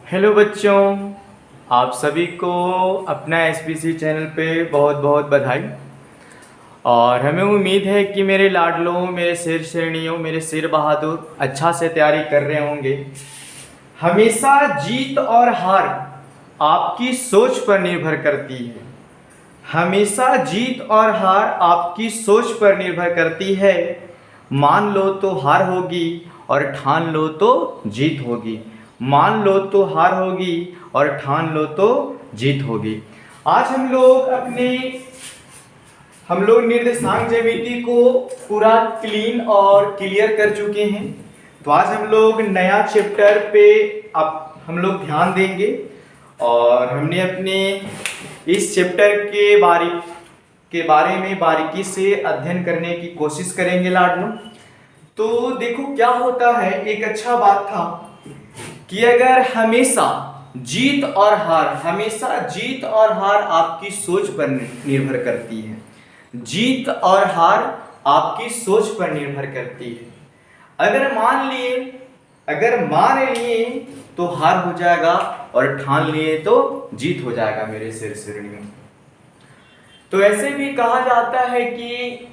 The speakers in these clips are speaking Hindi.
हेलो बच्चों, आप सभी को अपना एसबीसी चैनल पे बहुत बहुत बधाई। और हमें उम्मीद है कि मेरे लाडलों, मेरे शेर शेरनियों, मेरे शेर बहादुर अच्छा से तैयारी कर रहे होंगे। हमेशा जीत और हार आपकी सोच पर निर्भर करती है। हमेशा जीत और हार आपकी सोच पर निर्भर करती है। मान लो तो हार होगी और ठान लो तो जीत होगी। मान लो तो हार होगी और ठान लो तो जीत होगी। आज हम लोग निर्देशांक ज्यामिति को पूरा क्लीन और क्लियर कर चुके हैं। तो आज हम लोग नया चैप्टर पे अब हम लोग ध्यान देंगे और हमने अपने इस चैप्टर के बारे में बारीकी से अध्ययन करने की कोशिश करेंगे लाडलो। तो देखो क्या होता है, एक अच्छा बात था कि अगर हमेशा जीत और हार आपकी सोच पर निर्भर करती है। जीत और हार आपकी सोच पर निर्भर करती है। अगर मान लिए तो हार हो जाएगा और ठान लिए तो जीत हो जाएगा मेरे शेर शेरनियों। तो ऐसे भी कहा जाता है कि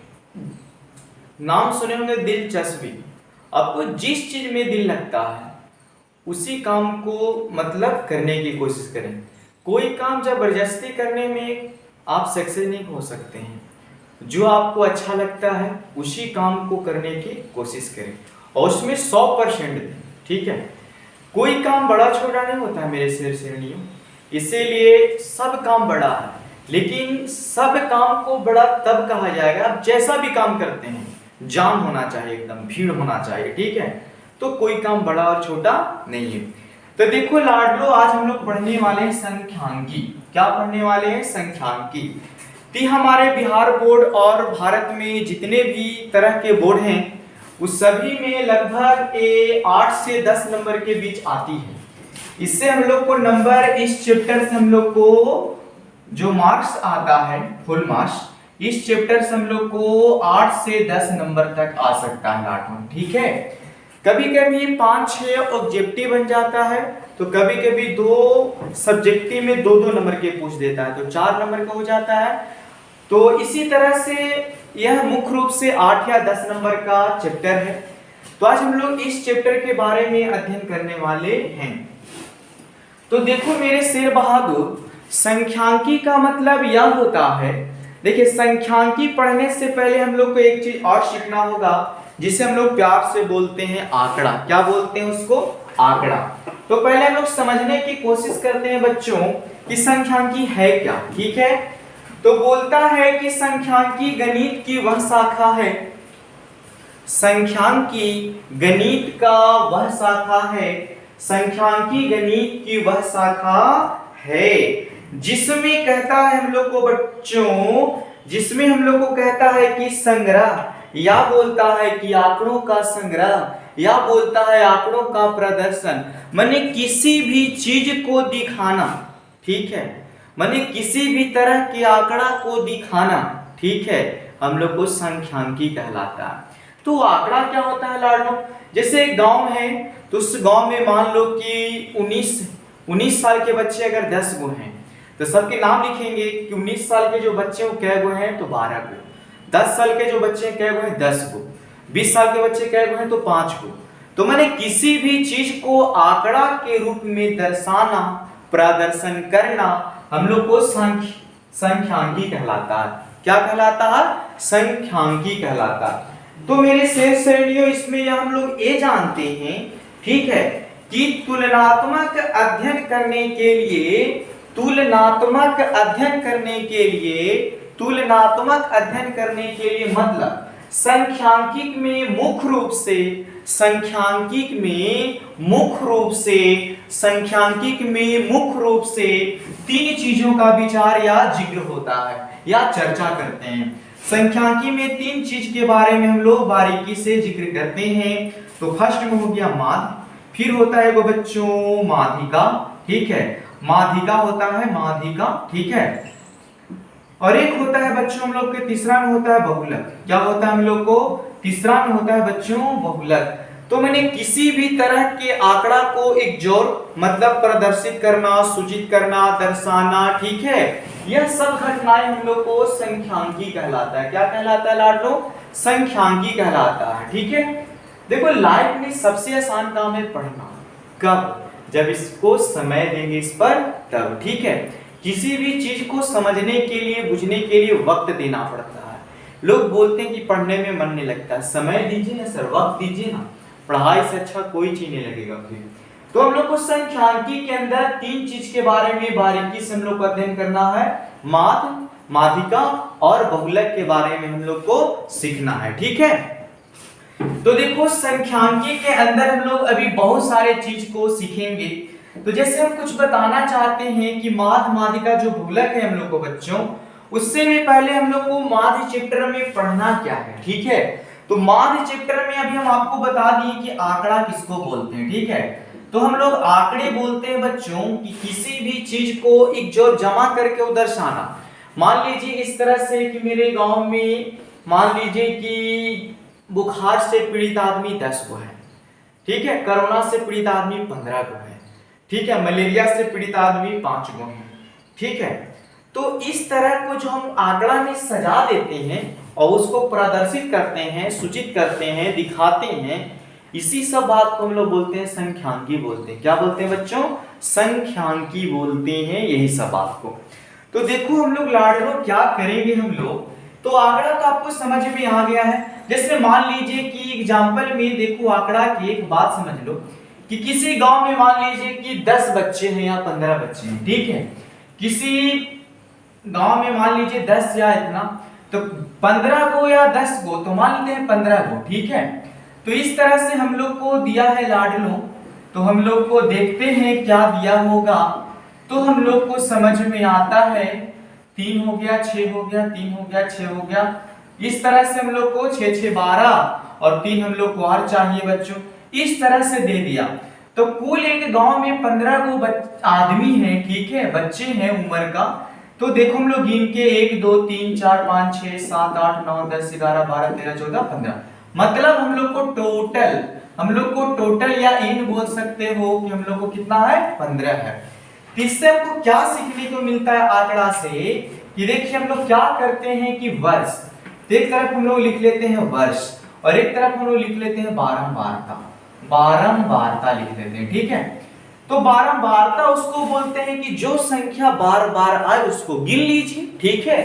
नाम सुने होंगे दिलचस्पी। आपको जिस चीज में दिल लगता है उसी काम को मतलब करने की कोशिश करें। कोई काम जबरदस्ती करने में आप सक्सेस नहीं हो सकते हैं। जो आपको अच्छा लगता है उसी काम को करने की कोशिश करें और उसमें 100% दें। ठीक है, कोई काम बड़ा छोटा नहीं होता मेरे शेर शेरनियों, इसीलिए सब काम बड़ा है। लेकिन सब काम को बड़ा तब कहा जाएगा आप जैसा भी काम करते हैं जाम होना चाहिए, एकदम भीड़ होना चाहिए। ठीक है, तो कोई काम बड़ा और छोटा नहीं है। तो देखो लाडलो, आज हम लोग पढ़ने वाले हैं संख्यांकी। क्या पढ़ने वाले हैं? संख्यांकी। तो हमारे बिहार बोर्ड और भारत में जितने भी तरह के बोर्ड हैं उस सभी में लगभग 8 से 10 नंबर के बीच आती है। इससे हम लोग को नंबर, इस चैप्टर से हम लोग को जो मार्क्स आता है फुल मार्क्स, इस चैप्टर से हम लोग को 8 से 10 नंबर तक आ सकता है लाडलो। ठीक है, कभी कभी 5-6 ऑब्जेक्टिव बन जाता है, तो कभी कभी 2 सब्जेक्टिव में 2-2 नंबर के पूछ देता है, तो 4 नंबर का हो जाता है। तो इसी तरह से यह मुख्य रूप से 8 या 10 नंबर का चैप्टर है। तो आज हम लोग इस चैप्टर के बारे में अध्ययन करने वाले हैं। तो देखो मेरे शेर बहादुर, संख्यांकी का मतलब यह होता है, देखिए संख्यांकी पढ़ने से पहले हम लोग को एक चीज और सीखना होगा जिसे हम लोग प्यार से बोलते हैं आंकड़ा। क्या बोलते हैं उसको? आंकड़ा। तो पहले हम लोग समझने की कोशिश करते हैं बच्चों कि संख्यांकी है क्या। ठीक है, तो बोलता है कि संख्यांकी गणित की वह शाखा है, संख्यांकी गणित का वह शाखा है, संख्यांकी गणित की वह शाखा है जिसमें कहता है हम लोग को बच्चों, जिसमें हम लोग को कहता है कि संग्रह, या बोलता है कि आंकड़ों का संग्रह, या बोलता है आंकड़ों का प्रदर्शन, माने किसी भी चीज को दिखाना। ठीक है, माने किसी भी तरह के आंकड़ा को दिखाना। ठीक है, हम लोग को संख्यांकी कहलाता है। तो आंकड़ा क्या होता है लाडलो? जैसे एक गांव है तो उस गांव में मान लो कि 19 साल के बच्चे अगर 10 गो हैं तो सबके नाम लिखेंगे कि 19 साल के जो बच्चे वो कै गो हैं, तो 12 गो। 10 साल के जो बच्चे कै गो हैं, 10 गो। 20 साल के बच्चे कै गो हैं, तो 5 गो। तो मैंने किसी भी चीज को आंकड़ा के रूप में दर्शाना, प्रदर्शन करना हम लोग को संख्यांकी कहलाता है। क्या कहलाता है? संख्यांकी कहलाता है। तो मेरे शेर श्रेणियों, इसमें हम लोग ये जानते हैं, ठीक है, कि तुलनात्मक अध्ययन करने के लिए, तुलनात्मक अध्ययन करने के लिए मतलब संख्यांकिक में मुख्य रूप से 3 चीजों का विचार या जिक्र होता है या चर्चा करते हैं। संख्यांकी में 3 चीज के बारे में हम लोग बारीकी से जिक्र करते हैं। तो फर्स्ट में हो गया माध्य, फिर होता है वो बच्चों माध्यिका। ठीक है, माध्यिका होता है, माध्यिका। ठीक है, और एक होता है बच्चों हम लोग के तीसरा में होता है बहुलक। क्या होता है हम लोग को? तीसरा में होता है बच्चों बहुलक। तो मैंने किसी भी तरह के आंकड़ा को एक जोड़ मतलब प्रदर्शित करना, सूचित करना, दर्शाना, ठीक है, यह सब घटनाएं हम लोग को संख्यांकी कहलाता है। क्या कहलाता है लाडलो? संख्यांकी कहलाता है, ठीक है। देखो लाइफ में सबसे आसान काम है पढ़ना। कब? जब इसको समय देंगे इस पर तब, ठीक है। किसी भी चीज को समझने के लिए, बुझने के लिए वक्त देना पड़ता है। लोग बोलते हैं कि पढ़ने में मन नहीं लगता, समय दीजिए ना सर, वक्त दीजिए ना, पढ़ाई से अच्छा कोई चीज नहीं लगेगा फिर। तो हम लोग को संख्यांकी के अंदर 3 चीज के बारे में बारीकी से हम लोग को अध्ययन करना है। माध्य, माध्यिका और बहुलक के बारे में हम लोग को सीखना है, ठीक है। तो देखो संख्यांकी के अंदर हम लोग अभी बहुत सारे चीज को सीखेंगे। तो जैसे हम कुछ बताना चाहते हैं कि माध्य, माध्यिका जो बहुलक है हम लोग को बच्चों, उससे भी पहले हम लोग को माध्य चैप्टर में पढ़ना क्या है, ठीक है। तो माध्य चैप्टर में अभी हम आपको बता दिए कि आंकड़ा किसको बोलते हैं, ठीक है। तो हम लोग आंकड़े बोलते हैं बच्चों कि किसी भी चीज को एक जोड़ जमा करके वो दर्शाना। मान लीजिए इस तरह से कि मेरे गांव में मान लीजिए कि बुखार से पीड़ित आदमी 10 गो है, ठीक है, कोरोना से पीड़ित आदमी 15 गो है, ठीक है, मलेरिया से पीड़ित आदमी 5 गो है, ठीक है। तो इस तरह को जो हम आंकड़ा में सजा देते हैं और उसको प्रदर्शित करते हैं, सूचित करते हैं, दिखाते हैं, इसी सब बात को हम लोग बोलते हैं संख्यांकी बोलते हैं। क्या बोलते हैं बच्चों? संख्यांकी बोलते हैं यही सब बात को। तो देखो हम लोग लाडलो क्या करेंगे हम लोग, तो आंकड़ा तो आपको समझ में आ गया है। जैसे मान लीजिए कि एग्जाम्पल में देखो आंकड़ा की एक बात समझ लो कि किसी गांव में मान लीजिए कि 10 बच्चे हैं या 15 बच्चे हैं, ठीक है। किसी गांव में मान लीजिए 10 या इतना, तो 15 गो या 10 गो, तो मान लेते हैं 15 गो, ठीक है। तो इस तरह से हम लोग को दिया है लाडलो, तो हम लोग को देखते हैं क्या दिया होगा। तो हम लोग को समझ में आता है 3 हो गया, 6 हो गया, 3 हो गया, 6 हो गया, इस तरह से हम लोग को 6 6 12 और 3 हम लोग को और चाहिए बच्चों, इस तरह से दे दिया। तो कुल एक गांव में 15 गो आदमी हैं, ठीक है, बच्चे हैं उम्र का। तो देखो हम लोग गिन के 1 2 3 4 5 6 7 8 9 10 11 12 13 14 15, मतलब हम लोग को टोटल या इन बोल सकते हो कि हम लोग को कितना है? 15 है। इससे हमको क्या सीखने को मिलता है आंकड़ा से कि देखिए हम लोग क्या करते हैं कि वर्ष, तो एक तरफ हम लोग लिख लेते हैं वर्ष और एक तरफ हम लोग लिख लेते हैं बारंबारता, बारंबारता लिख लेते हैं, ठीक है। तो बारंबारता उसको बोलते हैं कि जो संख्या बार बार आए उसको गिन लीजिए, ठीक है।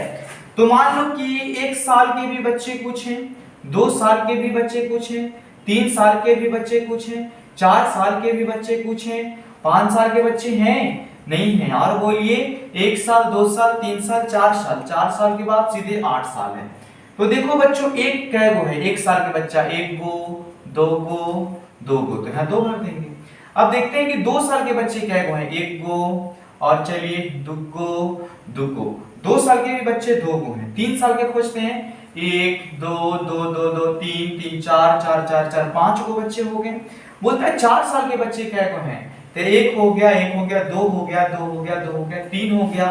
तो मान लो कि 1 साल के भी बच्चे कुछ हैं, 2 साल के भी बच्चे कुछ हैं, 3 साल के भी बच्चे कुछ हैं, 4 साल के भी बच्चे कुछ हैं, 5 साल के बच्चे हैं नहीं है। और बोलिए 1 साल 2 साल 3 साल 4 साल, 4 साल के बाद सीधे 8 साल है। तो देखो बच्चों एक कै गो है? 1 साल के बच्चा 1 गो, 2 गो, 2 गो, तो यहाँ 2 भर देंगे। अब देखते हैं कि 2 साल के बच्चे कै गो हैं? 1 गो, और चलिए 2 गो, 2 गो, 2 साल के भी बच्चे 2 गो हैं। 3 साल के खोजते हैं, 1 2 2 2 2 3 3 4 4 4 4 5 गो बच्चे हो गए। बोलता है 4 साल के बच्चे कै गो हैं? तो 1 हो गया, 1 हो गया, 2 हो गया, 2 हो गया, 2 हो गया, 3 हो गया,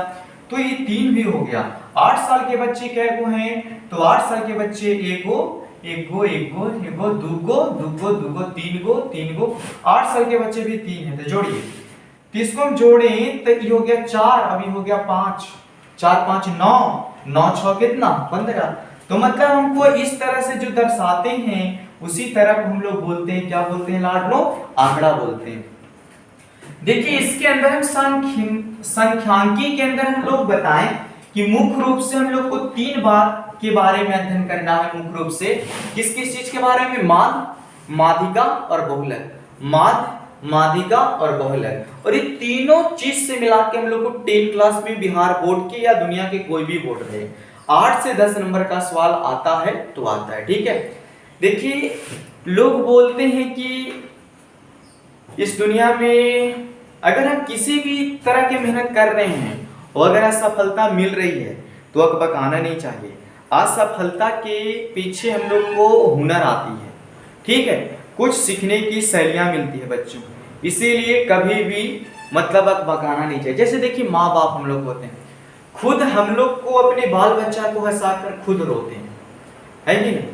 तो ये 3 भी हो गया। 8 साल के बच्चे कै गो हैं? तो 8 साल के बच्चे 1 गो, 1 गो, 1 गो, 1 गो, 2 गो, 2 गो, 2 गो, 3 गो, 3 गो, 8 साल के बच्चे भी 3 हैं। तो जोड़िए, तो इसको हम जोड़ें तो ये हो गया 4, अभी हो गया 5, 4 5 9, 9 6 कितना? 15। तो मतलब हमको इस तरह से जो दर्शाते हैं उसी तरह हम लोग बोलते हैं, क्या बोलते हैं लाडलो? आंकड़ा बोलते हैं। देखिए इसके अंदर हम संख्यांकी के अंदर हम लोग बताएं कि मुख्य रूप से हम लोग को 3 बात के बारे में अध्ययन करना है। मुख्य रूप से किस किस चीज के बारे में? माध्य, माध्यिका और बहुलक, माध्य, माध्यिका और बहुलक। और ये तीनों चीज से मिला के हम लोग को 10 क्लास में बिहार बोर्ड के या दुनिया के कोई भी बोर्ड रहे 8 से 10 नंबर का सवाल आता है तो आता है, ठीक है। देखिए लोग बोलते हैं कि इस दुनिया में अगर हम किसी भी तरह की मेहनत कर रहे हैं और अगर असफलता मिल रही है तो अकबकाना नहीं चाहिए। असफलता के पीछे हम लोग को हुनर आती है, ठीक है, कुछ सीखने की शैलियां मिलती है बच्चों, इसीलिए कभी भी मतलब अकबकाना नहीं चाहिए। जैसे देखिए माँ बाप हम लोग होते हैं, खुद हम लोग को अपने बाल बच्चा को हंसाकर खुद रोते हैं, है कि नहीं?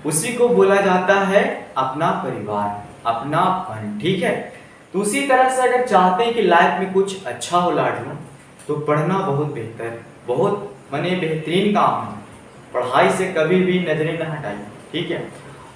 उसी को बोला जाता है अपना परिवार। अपनापन। ठीक है, तो उसी तरह से अगर चाहते हैं कि लाइफ में कुछ अच्छा हो लाडलो, तो पढ़ना बहुत बेहतर, बहुत माने बेहतरीन काम है। पढ़ाई से कभी भी नजरें न हटाइए। ठीक है,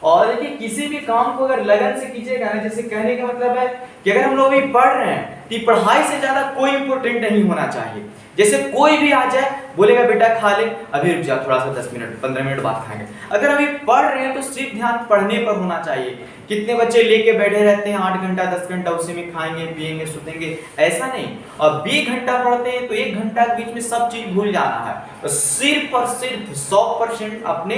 और देखिए किसी भी काम को अगर लगन से कीजिएगा ना, जैसे कहने का मतलब है कि अगर हम लोग अभी पढ़ रहे हैं तो पढ़ाई से ज्यादा कोई इंपॉर्टेंट नहीं होना चाहिए। जैसे कोई भी आ जाए बोलेगा बेटा खा ले, अभी रुक जा थोड़ा सा 10 मिनट 15 मिनट बाद खाएंगे। अगर अभी पढ़ रहे हैं तो सिर्फ ध्यान पढ़ने पर होना चाहिए। कितने बच्चे लेके बैठे रहते हैं 8 घंटा 10 घंटा, उसी में खाएंगे पिएंगे सुतेंगे, ऐसा नहीं। और 20 घंटा पढ़ते हैं तो 1 घंटा के बीच में सब चीज भूल जाना है, तो सिर्फ और सिर्फ 100% अपने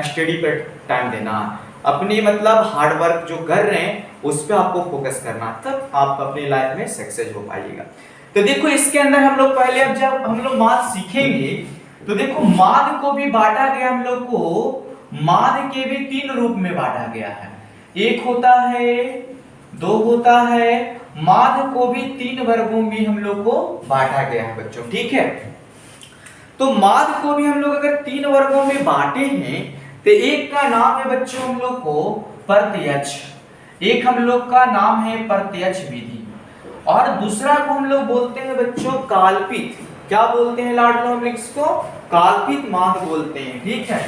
स्टडी पर टाइम देना है। अपने मतलब हार्ड वर्क जो कर रहे हैं उस पर आपको फोकस करना, तब आप अपनी लाइफ में सक्सेस हो पाइएगा। तो देखो इसके अंदर हम लोग पहले, अब जब हम लोग माद सीखेंगे तो देखो माद को भी बांटा गया, हम लोग को माद के भी 3 रूप में बांटा गया है। एक होता है, 2 होता है, माद को भी 3 वर्गों में हम लोग को बांटा गया है बच्चों। ठीक है, तो माद को भी हम लोग अगर 3 वर्गों में बांटे हैं तो एक का नाम है बच्चों हम लोग को प्रत्यक्ष, एक हम लोग का नाम है प्रत्यक्ष विधि, और दूसरा को हम लोग बोलते हैं बच्चों काल्पित। क्या बोलते हैं लाडलो, हम इसको काल्पित माद बोलते हैं। ठीक है,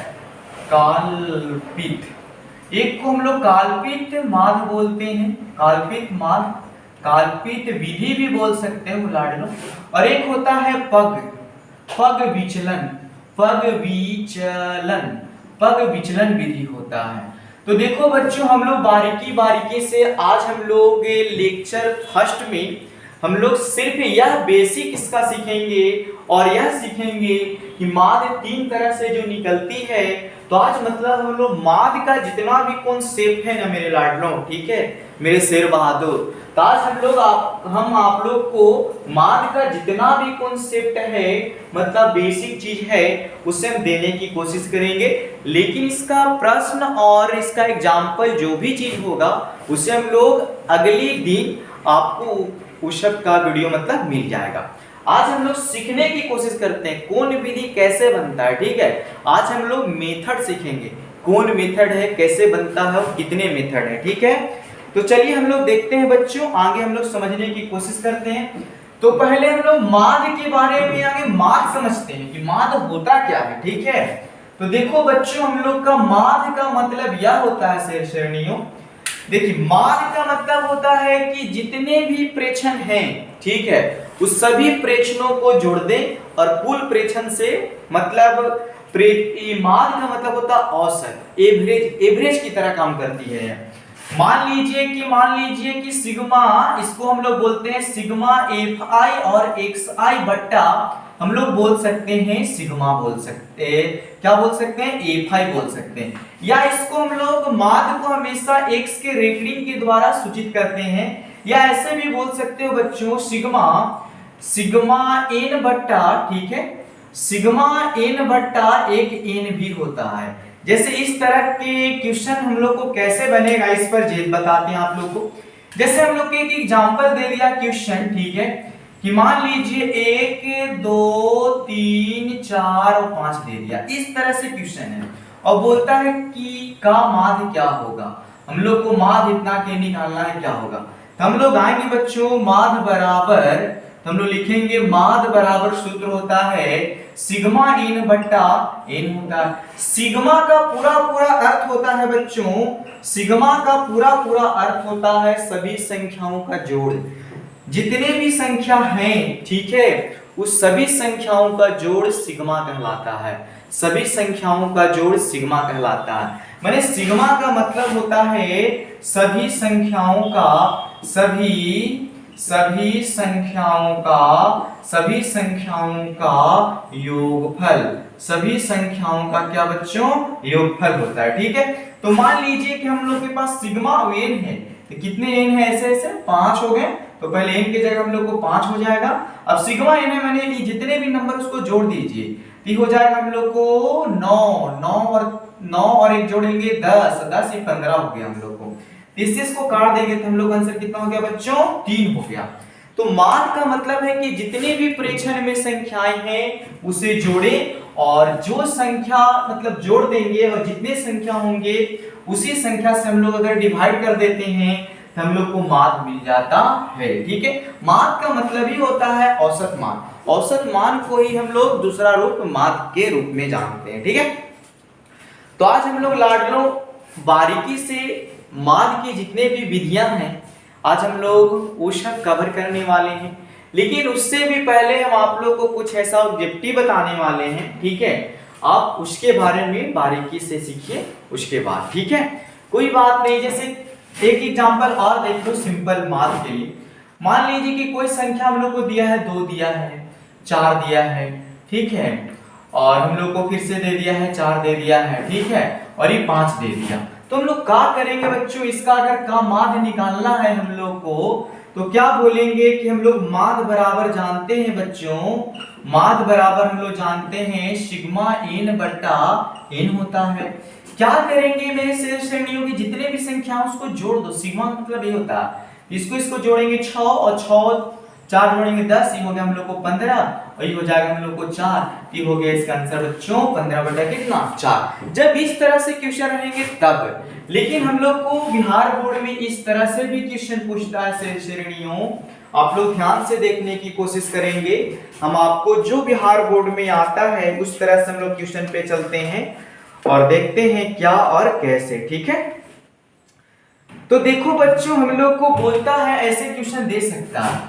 काल्पित, एक को हम लोग काल्पित माद बोलते हैं, काल्पित माद, काल्पित विधि भी बोल सकते हैं लाडलो। और एक होता है पग विचलन, पग विचलन विधि होता है। तो देखो बच्चों हम लोग बारीकी से आज हम लोग लेक्चर फर्स्ट में हम लोग सिर्फ यह बेसिक इसका सीखेंगे और यह सीखेंगे कि माद 3 तरह से जो निकलती है। तो आज मतलब हम लोग माद का जितना भी कॉन्सेप्ट है ना मेरे लाडलों, ठीक है मेरे शेर बहादुर, तो आज हम आप लोग को माद का जितना भी कॉन्सेप्ट है मतलब बेसिक चीज है उसे हम देने की कोशिश करेंगे। लेकिन इसका प्रश्न और इसका एग्जाम्पल जो भी चीज होगा उसे हम लोग अगले दिन आपको उस सब का वीडियो मतलब मिल जाएगा। आज हम लोग सीखने की कोशिश करते हैं कौन विधि कैसे बनता है। ठीक है, आज हम लोग मेथड सीखेंगे, कौन मेथड है, कैसे बनता है और कितने मेथड है। ठीक है, तो चलिए हम लोग देखते हैं बच्चों, आगे हम लोग समझने की कोशिश करते हैं। तो पहले हम लोग माद के बारे में आगे माद समझते हैं कि माद होता क्या है। ठीक है, तो देखो बच्चों हम लोग का माद का मतलब यह होता है श्रेणियों, देखिए माद का मतलब होता है कि जितने भी प्रेक्षण हैं, ठीक है, उस सभी प्रेक्षणों को जोड़ दें और कुल प्रेक्षण से मतलब माद का मतलब होता है औसत, एवरेज की तरह काम करती है। मान लीजिए कि सिग्मा, इसको हम लोग बोलते हैं सिग्मा एफ आई और एक्स आई बट्टा हम लोग बोल सकते हैं सिग्मा बोल सकते हैं, क्या बोल सकते हैं एफ आई बोल सकते हैं, या इसको हम लोग माद को हमेशा एक्स के रेकरिंग के द्वारा सूचित करते हैं, या ऐसे भी बोल सकते हो बच्चों सिग्मा एन बट्टा, ठीक है, सिग्मा एन बट्टा एक एन भी होता है। जैसे इस तरह के क्वेश्चन हम लोग को कैसे बनेगा इस पर बताते हैं आप लोग को। जैसे हम लोग को एक एग्जांपल दे दिया क्वेश्चन, ठीक है, कि मान लीजिए 1 2 3 4 और 5 दे दिया, इस तरह से क्वेश्चन है और बोलता है कि का माद क्या होगा, हम लोग को माद इतना के निकालना है क्या होगा। तो हम लोग आएंगे बच्चों माद बराबर, तो हम लोग लिखेंगे माद बराबर सूत्र होता है सिग्मा एन बट्टा एन होता है। सिग्मा का पूरा अर्थ होता है बच्चों, सिग्मा का पूरा अर्थ होता है सभी संख्याओं का जोड़, जितने भी संख्या हैं, ठीक है, उस सभी संख्याओं का जोड़ सिग्मा कहलाता है, सभी संख्याओं का जोड़ सिग्मा कहलाता है। माने सिग्मा का मतलब होता है सभी संख्याओं का योगफल, सभी संख्याओं का क्या बच्चों योगफल होता है। ठीक है, तो मान लीजिए कि हम लोग के पास सिग्मा एन है, तो कितने एन है, ऐसे 5 हो गए, तो पहले एन की जगह हम लोग को 5 हो जाएगा। अब सिग्मा एन है मैंने जितने भी नंबर उसको जोड़ दीजिए, तो हो जाएगा हम लोग को 9 और 1 जोड़ेंगे 10 ये 15 हो गया हम लोग को। इससे इसको काट देंगे तो हम लोग आंसर कितना हो गया बच्चों 3 हो गया। तो माद का मतलब है कि जितने भी प्रेक्षण में संख्याएं हैं उसे जोड़ें, और जो संख्या मतलब जोड़ देंगे और जितने संख्या होंगे उसी संख्या से हम लोग अगर डिवाइड कर देते हैं तो हम लोग को माध्य मिल जाता है। ठीक है, माध्य का मतलब ही होता है औसत मान। औसत मान को ही हम लोग दूसरा रूप माध्य के रूप में जानते हैं। ठीक है, तो आज हम लोग लाडलो बारीकी से माध्य की जितने भी विधियां हैं आज हम लोग वो सब कवर करने वाले हैं। लेकिन उससे भी पहले हम आप लोग को कुछ ऐसा ऑब्जेक्टिव बताने वाले हैं। ठीक है, आप उसके बारे में बारीकी से सीखिए उसके बाद। ठीक है, कोई बात नहीं। जैसे एक एग्जांपल और देख लो सिंपल माध्य के लिए। मान लीजिए कि कोई संख्या हम लोग को दिया है, 2 दिया है, 4 दिया है। ठीक है, और हम लोग को फिर से दे दिया है 4 दे दिया है। ठीक है, और ये 5 दे दिया। तो हम लोग क्या करेंगे बच्चों, इसका अगर का माध्य निकालना है हम लोग को तो क्या बोलेंगे कि हम लोग माध्य बराबर जानते हैं बच्चों, माध्य बराबर हम लोग जानते हैं सिग्मा n बटा n होता है। क्या करेंगे मेरे श्रेणियों की जितने भी संख्या उसको जोड़ दो। सिग्मा मतलब ये होता है इसको जोड़ेंगे 6 और 6 4 जोड़ेंगे 10, ये हो गया हम लोग को 15 और ये हो जाएगा हम लोग को 4। ये हो गया इसका आंसर बच्चों 15 बटा कितना 4। जब इस तरह से क्वेश्चन रहेंगे तब। लेकिन हम लोग को बिहार बोर्ड में इस तरह से भी क्वेश्चन पूछता है श्रेणियों, आप लोग ध्यान से देखने की कोशिश करेंगे। हम आपको जो बिहार बोर्ड में आता है उस तरह से हम लोग क्वेश्चन पे चलते हैं और देखते हैं क्या और कैसे। ठीक है, तो देखो बच्चों हम लोग को बोलता है ऐसे क्वेश्चन दे सकता है,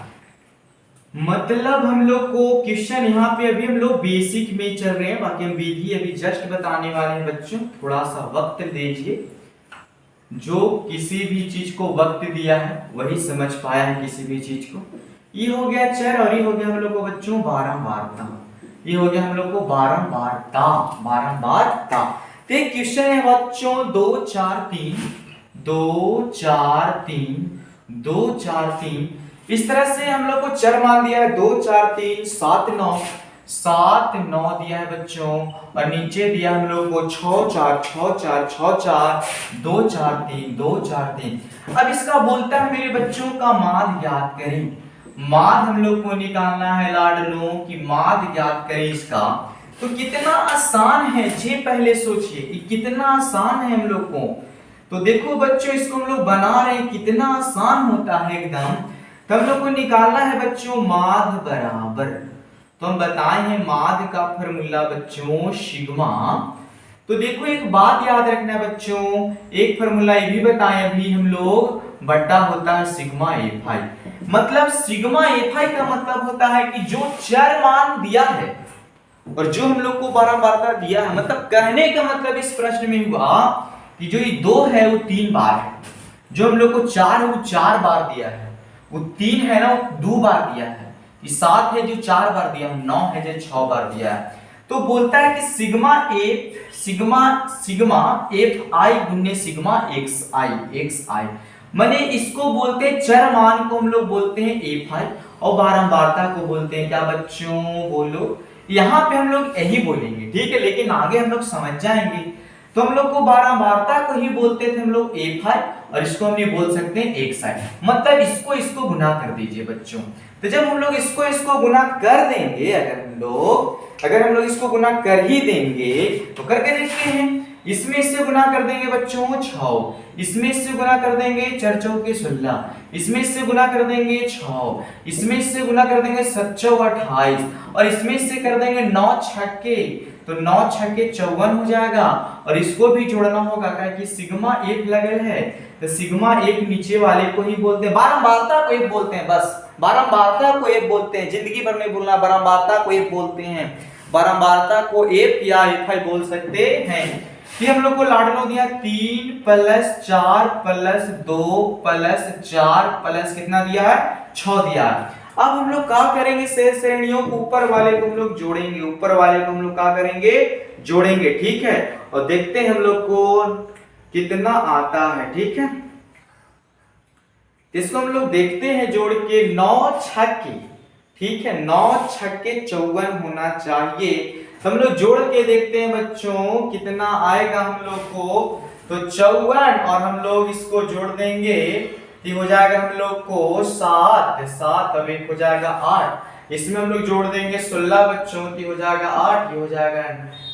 मतलब हम लोग को क्वेश्चन यहाँ पे अभी हम लोग बेसिक में चल रहे हैं, बाकी हम विधि अभी जस्ट बताने वाले हैं बच्चों। थोड़ा सा वक्त दीजिए, जो किसी भी चीज को वक्त दिया है वही समझ पाया है किसी भी चीज को। ये हो गया चर और ये हो गया हम लोग को बच्चों बारंबारता। ये हो गया हम लोग को बारंबारता, बारंबारता। तो एक क्वेश्चन है बच्चों 2 4 3 2 4 3 2 4 3। इस तरह से हम लोग को चर मान दिया है 2 4 3 7 9 7 9 दिया है बच्चों, और नीचे दिया हम लोग को 6 4 6 4 6 4 2 4 3 2 4 3। अब इसका बोलता है मेरे बच्चों का माध्य ज्ञात करें। माध्य हम लोग को निकालना है लाडलों की, माध्य ज्ञात करें इसका। तो कितना आसान है जी, पहले सोचिए कि कितना आसान है हम लोग को। तो देखो बच्चों इसको हम लोग बना रहे हैं, कितना आसान होता है एकदम। तो हम लोग को निकालना है बच्चों माध्य बराबर, तो हम बताए हैं माध्य का फॉर्मूला बच्चों सिग्मा। तो देखो एक बात याद रखना बच्चों, एक फॉर्मूला ये भी बताएं अभी हम लोग, बटा होता है सिग्मा एफआई। मतलब सिग्मा एफआई का मतलब होता है कि जो चर मान दिया है और जो हम लोग को बारंबारता दिया है, मतलब कहने का मतलब इस प्रश्न में हुआ कि जो ये 2 है वो 3 बार है, जो हम लोग को 4 है वो 4 बार दिया है, वो 3 है ना वो 2 बार दिया है, ये 7 है जो 4 बार दिया है, 9 है जो 6 बार दिया है। तो बोलता है कि सिग्मा एफ आई गुने सिग्मा एक्स आई, माने इसको बोलते हैं चर मान को हम लोग बोलते हैं एफ आई, और बारंबारता को बोलते हैं क्या बच्चों, बोलो। यहाँ पे हम लोग यही बोलेंगे, ठीक है, लेकिन आगे हम लोग समझ जाएंगे। तो हम लोग को बारंबारता को ही बोलते थे हम लोग एफ आई, और इसको हम ये बोल सकते हैं एक्स आई, मतलब इसको गुना कर दीजिए बच्चों। तो जब हम लोग इसको गुना कर देंगे, अगर हम लोग इसको गुना कर ही देंगे तो करके देखते हैं। इसमें इससे गुना कर देंगे बच्चों 6, इसमें इससे गुना कर देंगे 4 चौके 16, इसमें इससे गुना कर देंगे 6, इसमें इससे गुना कर देंगे 7 चौक 28, और इसमें इससे कर देंगे 9 छक्के, तो 9 छक्के 54 हो जाएगा। और इसको भी जोड़ना होगा क्योंकि सिग्मा 1 लगे है, तो सिग्मा 1 नीचे वाले को ही बोलते हैं, बारंबारता को 1 बोलते हैं, बस बारंबारता को 1 बोलते हैं, जिंदगी भर में बोलना बारंबारता को 1 बोलते हैं, बारंबारता को एफ या एफ आई बोल सकते हैं। ये हम लोग को लाडलो दिया 3 + 4 + 2 + 4 प्लस कितना दिया है 6 दिया है। अब हम लोग क्या करेंगे, शेष श्रेणियों को ऊपर वाले को हम लोग जोड़ेंगे, ऊपर वाले को हम लोग क्या करेंगे जोड़ेंगे, ठीक है, और देखते हैं हम लोग को कितना आता है, ठीक है। इसको हम लोग देखते हैं जोड़ के 9 छक्के, ठीक है, 9 छक्के 54 होना चाहिए। हम लोग जोड़ के देखते हैं बच्चों कितना आएगा हम लोग को, तो 54 और हम लोग इसको जोड़ देंगे तो हो जाएगा हम लोग को 7 अब 1 हो जाएगा 8, इसमें हम लोग जोड़ देंगे 16 बच्चों की हो जाएगा 8, ये हो जाएगा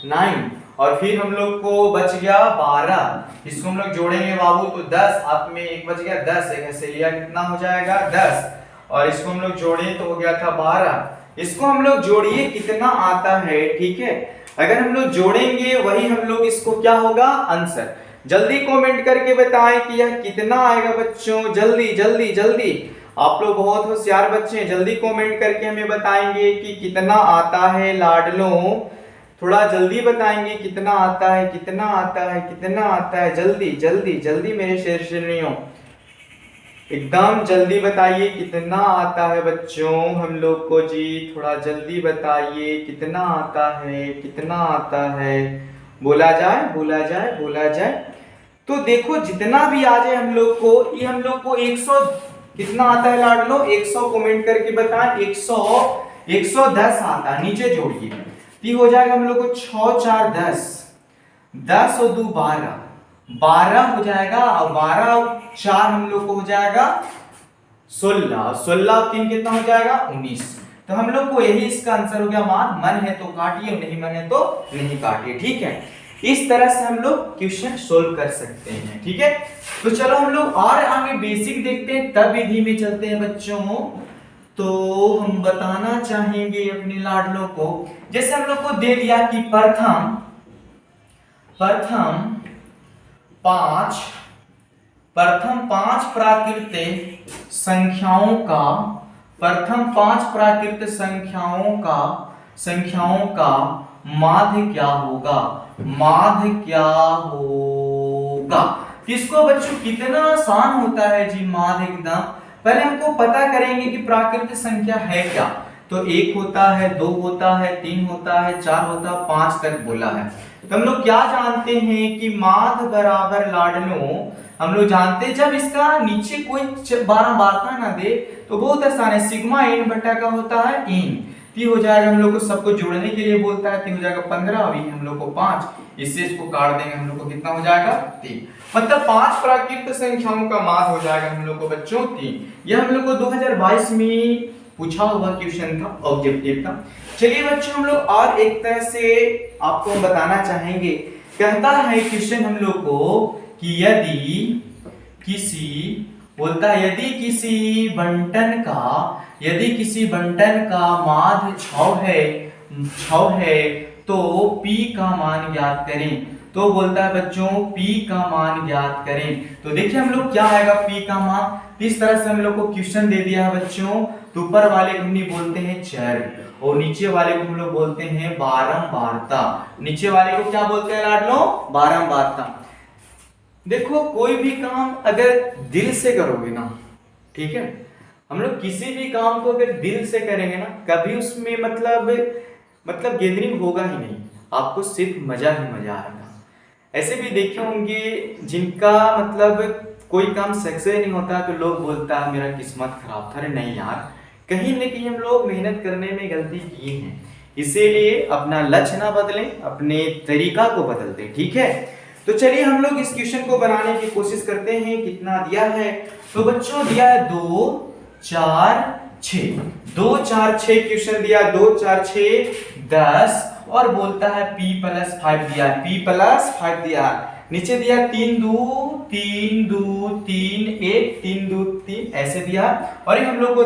9, और फिर हम लोग को बच गया 12, इसको हम लोग जोड़ेंगे बाबू तो 10, हाथ में एक बच गया 10, एक ऐसे लिया कितना हो जाएगा 10, और इसको हम लोग जोड़े तो हो गया था 12। इसको हम लोग जोड़िए कितना आता है, ठीक है। अगर हम लोग जोड़ेंगे वही हम लोग इसको क्या होगा आंसर। जल्दी कमेंट करके बताएं कि यह कितना आएगा बच्चों, जल्दी जल्दी जल्दी। आप लोग बहुत होशियार बच्चे हैं, जल्दी कमेंट करके हमें बताएंगे कि कितना आता है लाडलों, थोड़ा जल्दी बताएंगे कितना आता है, कितना आता है, कितना आता है, जल्दी जल्दी जल्दी मेरे शेर शेरनियों, एकदम जल्दी बताइए कितना आता है बच्चों हम लोग को जी, थोड़ा जल्दी बताइए कितना आता है, कितना आता है, बोला जाए बोला जाए बोला जाए। तो देखो जितना भी आ जाए हम लोग को, ये हम लोग को 100 कितना आता है लाडलो, 100 कमेंट करके बताएं, 110 आता है, नीचे जोड़िए तो हो जाएगा हम लोग को 6 4 10, 10 और 2 12, 12 हो जाएगा, और 12 और 4 हम लोग को हो जाएगा 16, 16 और 3 कितना हो जाएगा 19। तो हम लोग को यही इसका आंसर हो गया। मन है तो काटिए, नहीं मन है तो नहीं काटिए, ठीक है। इस तरह से हम लोग क्वेश्चन सोल्व कर सकते हैं, ठीक है। तो चलो हम लोग और आगे बेसिक देखते हैं, तब विधि में चलते हैं बच्चों। तो हम बताना चाहेंगे अपने लाडलों को, जैसे हम लोग को दे दिया कि प्रथम पांच प्राकृतिक संख्याओं का माध्य क्या होगा, माध्य क्या होगा। किसको बच्चों, कितना आसान होता है जी माध्य एकदम। पहले हमको पता करेंगे कि प्राकृतिक संख्या है क्या। तो 1 होता है, 2 होता है, 3 होता है, 4 होता है, 5 तक बोला है। तो हम लोग क्या जानते हैं कि माध्य बराबर लाडलों, हम लोग जानते हैं जब इसका नीचे कोई 12 बारता ना दे तो बहुत आसान है, सिग्मा n बटा का होता है n, ती हो जाएगा हम लोग को सबको जोड़ने के लिए बोलता है, ती हो जाएगा 15, अभी हम लोग को 5, इससे इसको काट देंगे हम लोग को कितना हो जाएगा 3, मतलब 5 प्राकृतिक संख्याओं का माध्य हो जाएगा हम लोग को बच्चों 3। यह हम लोग को 2022 में पूछा हुआ क्वेश्चन था, ऑब्जेक्टिव था। चलिए बच्चों हम लोग और एक तरह से आपको बताना चाहेंगे। कहता है क्वेश्चन हम लोग को कि यदि किसी बंटन का माध्य 6 है तो p का मान ज्ञात करें। तो बोलता है बच्चों p का मान ज्ञात करें। तो देखिए हम लोग क्या आएगा p का मान, इस तरह से हम लोग को क्वेश्चन दे दिया है बच्चों। तो ऊपर वाले को हम बोलते हैं चर और नीचे वाले को हम लोग बोलते हैं बारंबारता। नीचे वाले को क्या बोलते हैं लाडलो, बारंबारता। देखो कोई भी काम अगर दिल से करोगे ना, ठीक है, हम लोग किसी भी काम को अगर दिल से करेंगे ना, कभी उसमें मतलब गैदरिंग होगा ही नहीं, आपको सिर्फ मजा ही मजा आएगा। ऐसे भी देखे होंगे जिनका मतलब कोई काम सक्सेस नहीं होता तो लोग बोलता है मेरा किस्मत खराब था। अरे नहीं यार, कहीं न कहीं हम लोग मेहनत करने में गलती किए हैं, इसीलिए अपना लक्ष्य ना बदलें, अपने तरीका को बदल दें, ठीक है। तो चलिए हम लोग इस क्वेश्चन को बनाने की कोशिश करते हैं। कितना दिया है, तो बच्चों दिया है 2 4 6, 2 4 6 क्वेश्चन दिया, 2 4 6 10, और बोलता है p + 5 दिया है, p + 5 दिया है। नीचे दिया 3 2 3 2 3 1 3 2 3 ऐसे दिया, और ये हम लोग को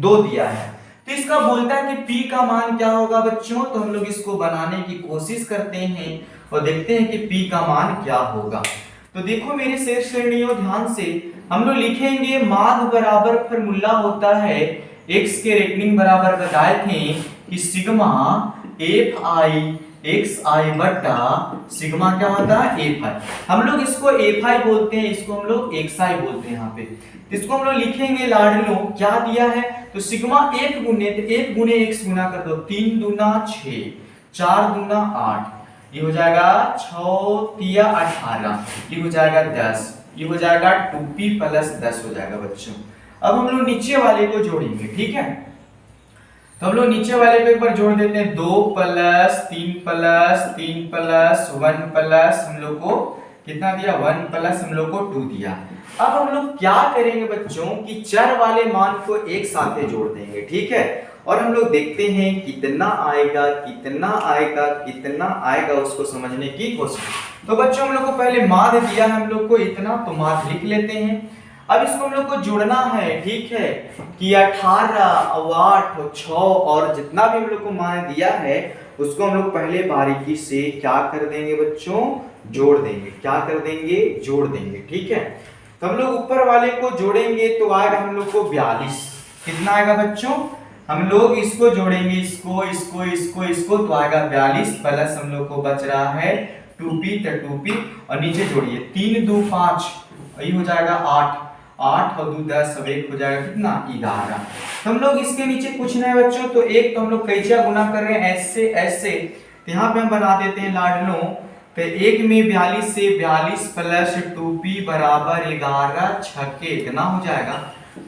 2 दिया है। तो इसका बोलता है कि p का मान क्या होगा बच्चों। तो हम लोग इसको बनाने की कोशिश करते हैं और देखते हैं कि p का मान क्या होगा। तो देखो मेरे शेर श्रेणियों ध्यान से, हम लोग लिखेंगे माध्य बराबर फॉर्मूला होता है, x के रेखनीय बराबर बताए थे कि सिग्मा fi बटा सिग्मा क्या होता है fi। हम लोग इसको fi बोलते हैं, इसको हम लोग xi बोलते हैं यहाँ पे। इसको हम लोग लिखेंगे लाडलो, क्या दिया है, तो सिग्मा 1 गुने x गुना कर दो, 3 दूना 6 4 दूना 8, ये हो जाएगा 6 तिया 18, ये हो जाएगा 10, ये हो जाएगा 2p + 10 हो जाएगा बच्चों। अब हम लोग नीचे वाले को जोड़ेंगे, ठीक है। तो हम लोग नीचे वाले को एक बार जोड़ देते हैं, 2 + 3 + 3 + 1 + हम लोग को कितना दिया, 1 + हम लोग को 2 दिया। अब हम लोग क्या करेंगे बच्चों कि चर वाले मान को एक साथ जोड़ देंगे, ठीक है। और हम लोग देखते हैं कितना आएगा कितना आएगा कितना आएगा, उसको समझने की कोशिश। तो बच्चों हम लोग को पहले माध्य दिया है हम लोग को इतना, तो माध्य लिख लेते हैं। अब इसको हम लोग को जोड़ना है, ठीक है, कि 18 8 6 और जितना भी हम लोग को मान दिया है उसको हम लोग पहले बारीकी से क्या कर देंगे बच्चों, जोड़ देंगे। क्या कर देंगे, जोड़ देंगे, ठीक है। तो हम लोग ऊपर वाले को जोड़ेंगे तो आएगा हम लोग को 42। कितना आएगा बच्चों, हम लोग इसको जोड़ेंगे, इसको इसको इसको इसको, तो आएगा 42 प्लस हम लोग को बच रहा है 2p, तो 2p और नीचे जोड़िए 3 2 5, यही हो जाएगा 8 8 और 2 10, अब 1 हो जाएगा कितना 11। तो हम लोग इसके नीचे कुछ नहीं बच्चों, तो एक तो हम लोग कैचिया गुना कर रहे हैं ऐसे ऐसे, तो यहाँ पे हम बना देते हैं लाडलों, तो एक में 42 से 42 प्लस 2p बराबर 11 छक्के इतना हो जाएगा,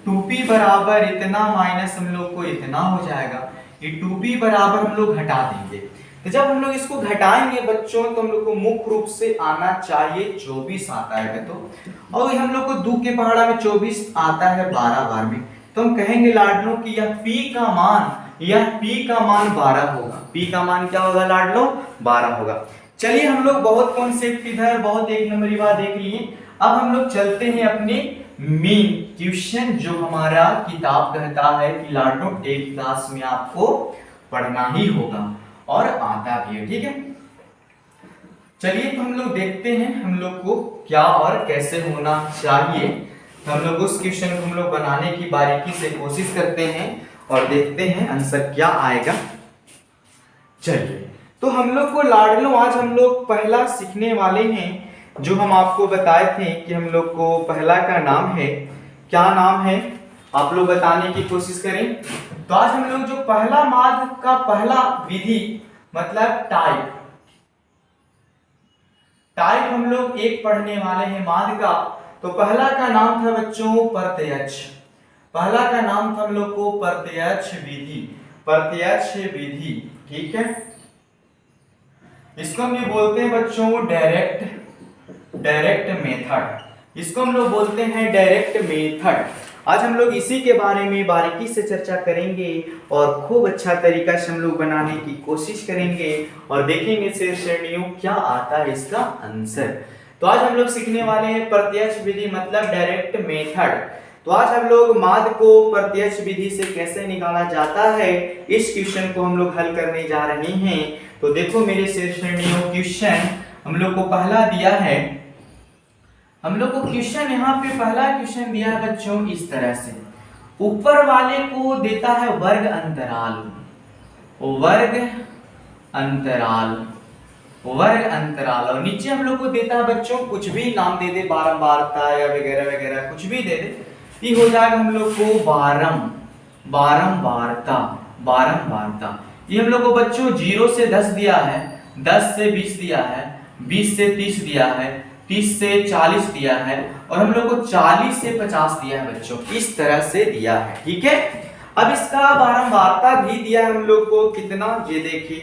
2p बराबर इतना माइनस हम लोग को इतना हो जाएगा, ये 2p बराबर हम लोग घटा देंगे। तो जब हम लोग इसको घटाएंगे बच्चों तो हम लोग को मुख्य रूप से आना चाहिए 24 आता है, तो और हम लोग को 2 के पहाड़ा में 24 आता है 12 बार में, तो हम कहेंगे लाडलों कि यह p का मान 12 होगा। p का मान क्या होगा लाडलों, 12 होगा। चलिए हम लोग बहुत कॉन्सेप्ट इधर बहुत एक नंबरी बात देख लिए। अब हम लोग चलते हैं अपने मेन क्वेश्चन, जो हमारा किताब कहता है कि लाडलों 8 क्लास में आपको पढ़ना ही होगा और आता भी है, ठीक है। चलिए तो हम लोग देखते हैं हम लोग को क्या और कैसे होना चाहिए। तो हम लोग उस क्वेश्चन को हम लोग बनाने की बारीकी से कोशिश करते हैं और देखते हैं आंसर क्या आएगा। चलिए तो हम लोग को लाडलों आज हम लोग पहला सीखने वाले हैं, जो हम आपको बताए थे कि हम लोग को पहला का नाम है, क्या नाम है आप लोग बताने की कोशिश करें। तो आज हम लोग जो पहला माध्य का पहला विधि मतलब टाइप हम लोग एक पढ़ने वाले हैं माध्य का। तो पहला का नाम था बच्चों प्रत्यक्ष, पहला का नाम था हम लोग को प्रत्यक्ष विधि, ठीक है। इसको हम ये बोलते हैं बच्चों डायरेक्ट मेथड, इसको हम लोग बोलते हैं डायरेक्ट मेथड। आज हम लोग इसी के बारे में बारीकी से चर्चा करेंगे और खूब अच्छा तरीका से हम लोग बनाने की कोशिश करेंगे और देखेंगे शेर श्रेणियों क्या आता है इसका आंसर। तो आज हम लोग सीखने वाले हैं प्रत्यक्ष विधि मतलब डायरेक्ट मेथड। तो आज हम लोग माध्य को प्रत्यक्ष विधि से कैसे निकाला जाता है इस क्वेश्चन को हम लोग हल करने जा रहे हैं। तो देखो मेरे शेर श्रेणियों क्वेश्चन हम लोग को पहला दिया है, हम लोग को क्वेश्चन यहाँ पे पहला क्वेश्चन दिया है बच्चों इस तरह से, ऊपर वाले को देता है वर्ग अंतराल और नीचे हम लोग को देता है बच्चों कुछ भी नाम दे दे, बारंबारता या वगैरह वगैरह कुछ भी दे दे, ये हो जाएगा हम लोग को बारंबारता। ये हम लोग को बच्चों 0 से 10 दिया है, 10 से 20 दिया है, 20 से 30 दिया है, 30 से 40 दिया है और हम लोग को 40 से 50 दिया है बच्चों, इस तरह से दिया है, ठीक है। अब इसका बारंबारता भी दिया है हम लोग को कितना, ये देखिए,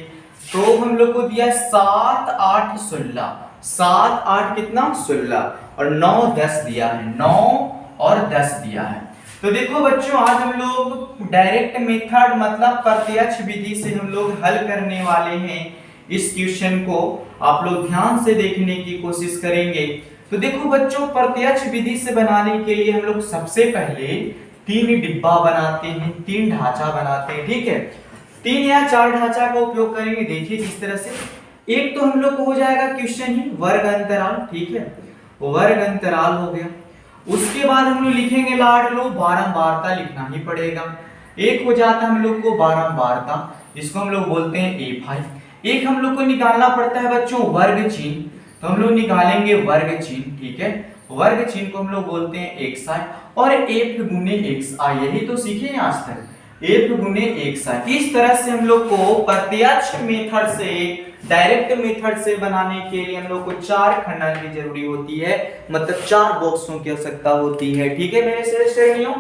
तो हम लोग को दिया 7 8 16, 7 8 कितना 16 और 9 10 दिया है, 9 और 10 दिया है। तो देखो बच्चों आज हम लोग डायरेक्ट मेथड मतलब प्रत्यक्ष विधि से हम लोग हल करने वाले हैं इस क्वेश्चन को, आप लोग ध्यान से देखने की कोशिश करेंगे। तो देखो बच्चों प्रत्यक्ष विधि से बनाने के लिए हम लोग सबसे पहले 3 डिब्बा बनाते हैं, 3 ढांचा बनाते हैं, ठीक है। 3 या 4 ढांचा का उपयोग करेंगे, देखिए किस तरह से। एक तो हम लोग को हो जाएगा क्वेश्चन ही वर्ग अंतराल, ठीक है, वर्ग अंतराल हो गया। उसके बाद हम लोग लिखेंगे लाडलो बारंबारता लिखना ही पड़ेगा, एक हो जाता है हम लोग को बारंबारता, इसको हम लोग बोलते हैं A5। एक हम लोग को निकालना पड़ता है बच्चों वर्ग चिन्ह, तो हम लोग निकालेंगे वर्ग चिन्ह, ठीक है। वर्ग चिन्ह को हम लोग बोलते हैं xi और f गुने xi, यही तो सीखे हैं आज तक, f गुने xi। इस तरह से हम लोग को प्रत्यक्ष मेथड से डायरेक्ट मेथड से बनाने के लिए हम लोग को 4 खंडन की जरूरी होती है, मतलब 4 बॉक्सों की आवश्यकता होती है, ठीक है मेरे शेर श्रेणियों।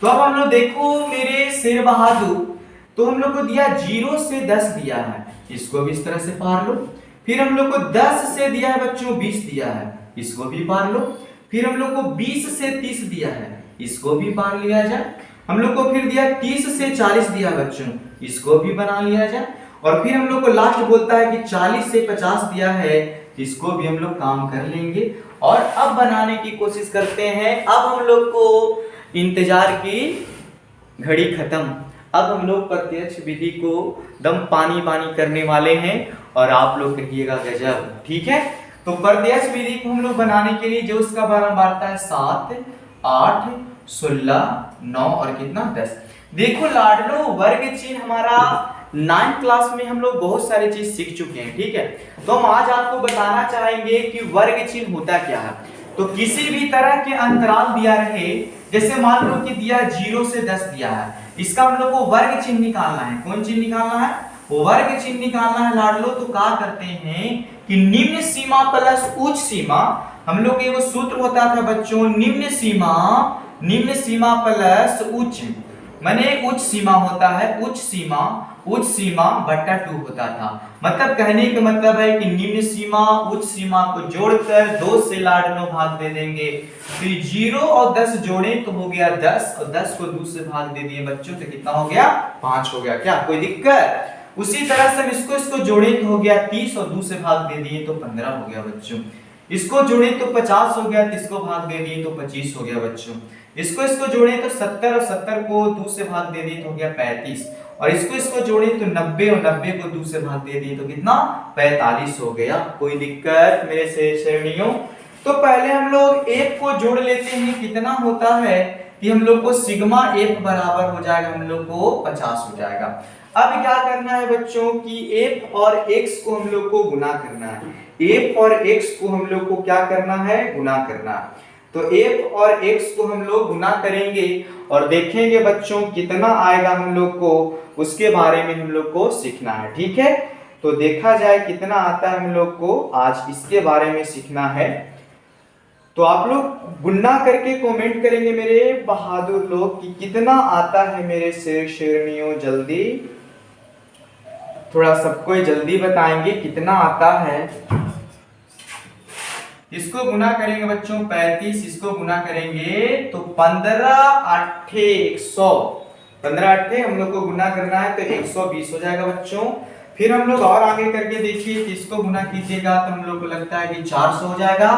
तो अब हम लोग देखो मेरे शेर बहादुर, तो हम लोग को दिया 0 से 10 दिया है, इसको भी इस तरह से पार लो। फिर हम लोग को 10 से दिया है बच्चों 20 दिया है, इसको भी पार लो। फिर हम लोग को 20 से 30 दिया है, इसको भी बांट लिया जाए। हम लोग को फिर दिया 30 से 40 दिया बच्चों, इसको भी बना लिया जाए। और फिर हम लोग को लास्ट बोलता है कि 40 से 50 दिया है, इसको भी हम लोग काम कर लेंगे। और अब बनाने की कोशिश करते हैं। अब हम लोग को इंतजार की घड़ी खत्म। अब हम लोग प्रत्यक्ष विधि को दम पानी पानी करने वाले हैं और आप लोग कहिएगा गजब, ठीक है। तो प्रत्यक्ष विधि को हम लोग बनाने के लिए जो उसका बारंबारता है 7, 8, 16, 9 और कितना 10। देखो लाडलो, वर्ग चिन्ह हमारा 9th क्लास में हम लोग बहुत सारी चीज सीख चुके हैं, ठीक है। तो हम आज आपको बताना चाहेंगे कि वर्ग चिन्ह होता क्या है। तो किसी भी तरह के अंतराल दिया रहे, जैसे मान लो कि दिया 0 से 10 दिया है, इसका हम लोग को वर्ग चिन्ह निकालना है। कौन चिन्ह निकालना है? वर्ग चिन्ह निकालना है लाडलो। तो क्या करते हैं कि निम्न सीमा प्लस उच्च सीमा, हम लोग एगो सूत्र होता था बच्चों, निम्न सीमा प्लस उच्च, माने उच्च सीमा होता है, उच्च सीमा बट्टा 2 होता था। मतलब कहने का मतलब है कि निम्न सीमा उच्च सीमा को जोड़कर 2 से लाडलो भाग दे देंगे। फिर 0 और 10 जोड़े तो हो गया 10, और 10 को 2 से भाग दे दिए बच्चों तो कितना हो गया? 5 हो गया। क्या कोई दिक्कत? उसी तरह से हम इसको जोड़े तो हो गया 30 और 2 से भाग दे दिए तो 15 हो गया बच्चों। इसको जोड़े तो 50 हो गया, तो इसको भाग दे दिए तो 25 हो गया बच्चों। इसको जोड़े तो 70 और 70 को 2 से भाग दे दिए तो हो गया 35, और इसको जोड़े तो 90 और 90 को 2 से भाग दे दिए तो कितना? 45 हो गया। कोई दिक्कत मेरे श्रेणियों? तो पहले हम लोग एक को जोड़ लेते हैं, कितना होता है कि हम लोग को सिग्मा f बराबर हो जाएगा, हम लोग को 50 हो जाएगा। अब क्या करना है बच्चों कि f और x को हम लोग को गुना करना है। f और x को हम लोग को क्या करना है? गुना करना है। तो f और x को हम लोग गुना करेंगे और देखेंगे बच्चों कितना आएगा हम लोग को, उसके बारे में हम लोग को सीखना है, ठीक है। तो देखा जाए कितना आता है हम लोग को, आज इसके बारे में सीखना है। तो आप लोग गुणा करके कमेंट करेंगे मेरे बहादुर लोग कि कितना आता है मेरे श्रेणियों। जल्दी थोड़ा सबको जल्दी बताएंगे कितना आता है। इसको गुना करेंगे बच्चों 35, इसको गुना करेंगे तो 15 8 100, 15 8 हम लोग को गुना करना है तो 120 हो जाएगा बच्चों। फिर हम लोग और आगे करके देखिए कि इसको गुना कीजिएगा तो हम लोग को लगता है कि 400 हो जाएगा।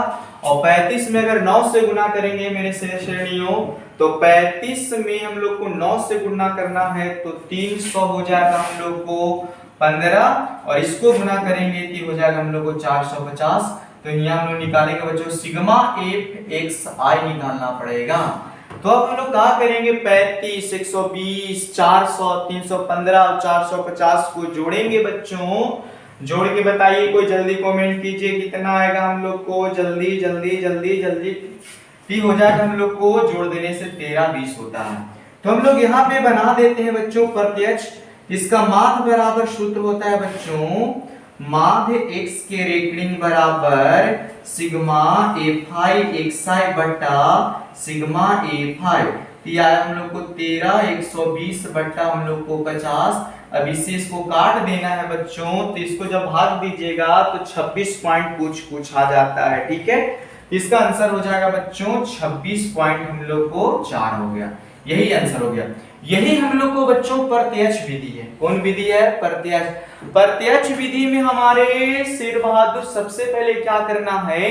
और 35 में अगर 9 से गुना करेंगे मेरे श्रेणियों तो 35 में हम लोग को 9 से गुना करना है तो 300 हो जाएगा हम लोग को 15, और इसको गुना करेंगे तो हो जाएगा हम लोग को 450। तो यहाँ हम लोग निकालेंगे बच्चों सिग्मा एफ एक्स आई निकालना पड़ेगा। तो अब हम लोग क्या करेंगे 35, 120, 400, 315 और 450 को जोड़ेंगे बच्चों। जोड़ के बताइए, कोई जल्दी कमेंट कीजिए कितना आएगा हम लोग को। जल्दी जल्दी जल्दी जल्दी ठीक हो जाएगा हम लोग को। जोड़ देने से 13 20 होता है। तो हम लोग यहाँ पे बना देते हैं बच्चों प्रत्यक्ष। इसका माध्य बराबर सूत्र होता है बच्चों, माध्य x के रेखिक बराबर सिग्मा एफआई एक्सआई बट्टा सिग्मा एफआई। तो आया हम लोग को 13 120 बट्टा हम लोग को 50। अब इसे इसको काट देना है बच्चों, तो इसको जब भाग दीजिएगा तो 26 पॉइंट कुछ आ जाता है, ठीक है। इसका आंसर हो जाएगा बच्चों 26 पॉइंट हम लोग को 4 हो गया। यही आंसर हो गया। यही हम लोग को बच्चों प्रत्यक्ष विधि है। कौन विधि है? प्रत्यक्ष विधि में हमारे शेर बहादुर सबसे पहले क्या करना है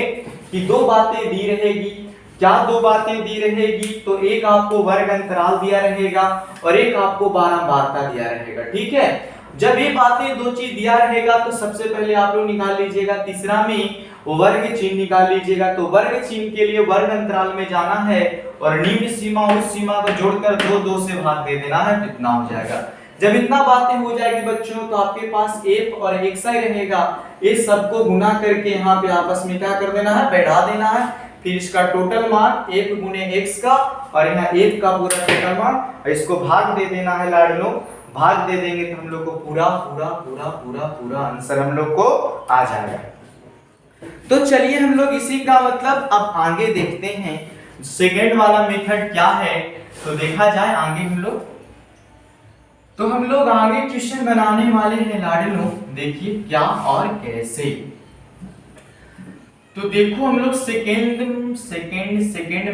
कि 2 बातें दी रहेगी। क्या 2 बातें दी रहेगी? तो एक आपको वर्ग अंतराल दिया रहेगा और एक आपको बारंबारता दिया रहेगा, ठीक है। जब ये बातें 2 चीज दिया रहेगा तो सबसे पहले आप लोग निकाल लीजिएगा, तीसरा में वर्ग चिन्ह निकाल लीजिएगा। तो वर्ग चिन्ह के लिए वर्ग अंतराल में जाना है और निम्न सीमा उच्च सीमा को जोड़कर 2 से भाग दे देना है, कितना हो जाएगा। जब इतना बातें हो जाएगी बच्चों तो आपके पास f और xi रहेगा। इस सबको गुना करके यहाँ पे आपस में क्या कर देना है? बैठा देना है। फिर इसका टोटल मान 1 गुने x का और यहाँ 1 का पूरा टोटल मान, इसको भाग दे देना है लाडलो। भाग दे देंगे तो हम लोग को पूरा आंसर हम लोग को आ जाएगा। तो चलिए हम लोग इसी का मतलब अब आगे देखते हैं सेकेंड वाला मेथड क्या है। तो देखा जाए आगे हम लोग आगे क्वेश्चन बनाने वाले हैं लाडलो। देखिए क्या और कैसे। तो देखो हम लोग सेकेंड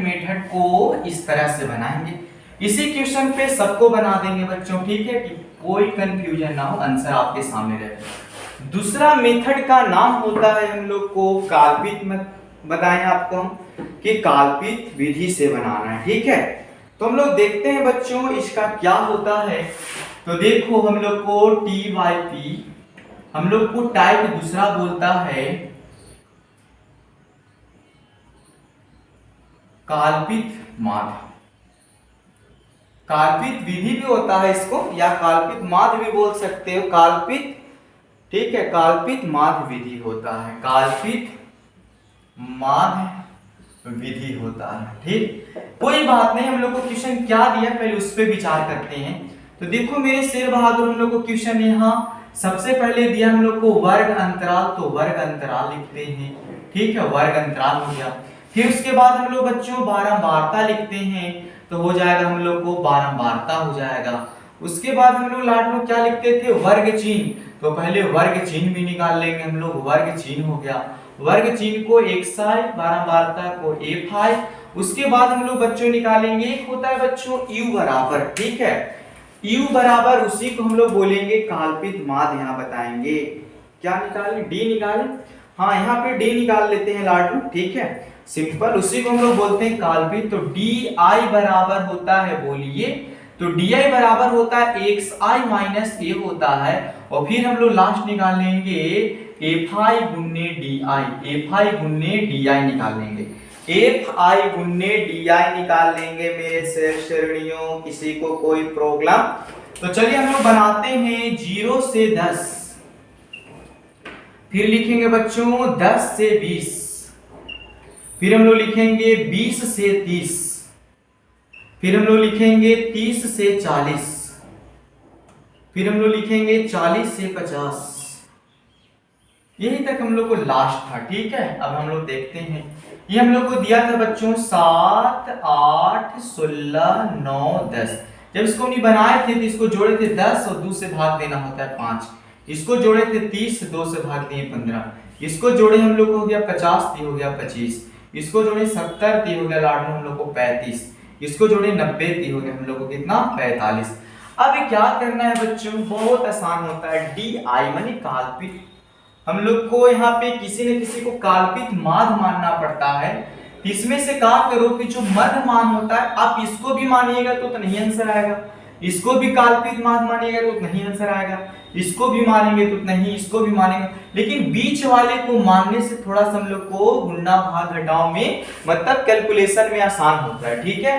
मेथड को इस तरह से बनाएंगे। इसी क्वेश्चन पे सबको बना देंगे बच्चों, ठीक है, कि कोई कंफ्यूजन ना हो, आंसर आपके सामने रहे। दूसरा मेथड का नाम होता है हम लोग को काल्पित, बताएं आपको हम कि काल्पित विधि से बनाना है, ठीक है। तो हम लोग देखते हैं बच्चों इसका क्या होता है। तो देखो हम लोग को T/P, हम लोग को टाइप दूसरा बोलता है काल्पित माध्य। काल्पित विधि भी होता है इसको, या काल्पित माध्य भी बोल सकते हो, काल्पित, ठीक है, काल्पित माध्य विधि होता है, काल्पित माध्य विधि होता है, ठीक। कोई बात नहीं, हम लोग को क्वेश्चन क्या दिया पहले उस पर विचार करते हैं। तो देखो मेरे शेर बहादुर, हम लोग को क्वेश्चन यहाँ सबसे पहले दिया हम लोग को वर्ग अंतराल, तो वर्ग अंतराल लिखते हैं, ठीक है, वर्ग अंतराल हो गया। फिर उसके बाद हम लोग बच्चों बारंबारता लिखते हैं, तो हो जाएगा हम लोग को बारंबारता हो जाएगा। उसके बाद हम लोग लास्ट में क्या लिखते थे, वर्ग चिन्ह, तो पहले वर्ग चिन्ह भी निकाल लेंगे हम लोग, वर्ग चिन्ह हो गया, वर्ग चिन्ह को xi, बारंबारता को fi। उसके बाद हम लोग बच्चों निकालेंगे, एक होता है बच्चों u बराबर, ठीक है, u बराबर, उसी को हम लोग बोलेंगे काल्पित माध्य, यहाँ बताएंगे क्या निकालें, d निकालें, हाँ यहाँ पे d निकाल लेते हैं लाडू, ठीक है, सिंपल, उसी को हम लोग बोलते हैं काल्पित। तो di बराबर होता है, बोलिए, तो di बराबर होता है xi माइनस a होता है, और फिर हम लोग लास्ट निकाल लेंगे fi गुन्ने di, fi गुन्ने di निकाल लेंगे, fi गुन्ने di निकाल लेंगे मेरे श्रेणियों, किसी को कोई प्रॉब्लम। तो चलिए हम लोग बनाते हैं 0 से 10, फिर लिखेंगे बच्चों 10 से 20, फिर हम लोग लिखेंगे 20 से 30, फिर हम लोग लिखेंगे 30 से 40, फिर हम लोग लिखेंगे 40 से 50, यही तक हम लोग को लास्ट था, ठीक है। अब हम लोग देखते हैं, ये हम लोग को दिया था बच्चों 7, 8, 16, 9, 10। जब इसको नहीं बनाए थे तो इसको जोड़े थे 10 और 2 से भाग देना होता है 5, इसको जोड़े थे 30, 2 से भाग दिए 15, इसको जोड़े हम लोग को हो गया 50, ये हो गया 25, इसको जोड़े 70, ये हो गया लाड में हम लोग को 35, इसको जोड़े 90, ये हो गया हम लोग को कितना 45। अब क्या करना है बच्चों, बहुत आसान होता है, डी आई माने काल्पित, हम लोग को यहाँ पे किसी न किसी को काल्पित माध्य मानना पड़ता है। इसमें से कहा करो कि जो मध्य मान होता है, आप इसको भी मानिएगा तो नहीं आंसर आएगा, इसको भी काल्पित माध्य मानिएगा तो नहीं आंसर आएगा, इसको भी मानेंगे तो नहीं, इसको भी मानेंगे, लेकिन बीच वाले को मानने से थोड़ा सा हम लोग को गुणा भाग घटाव में, मतलब कैलकुलेशन में आसान होता है, ठीक है।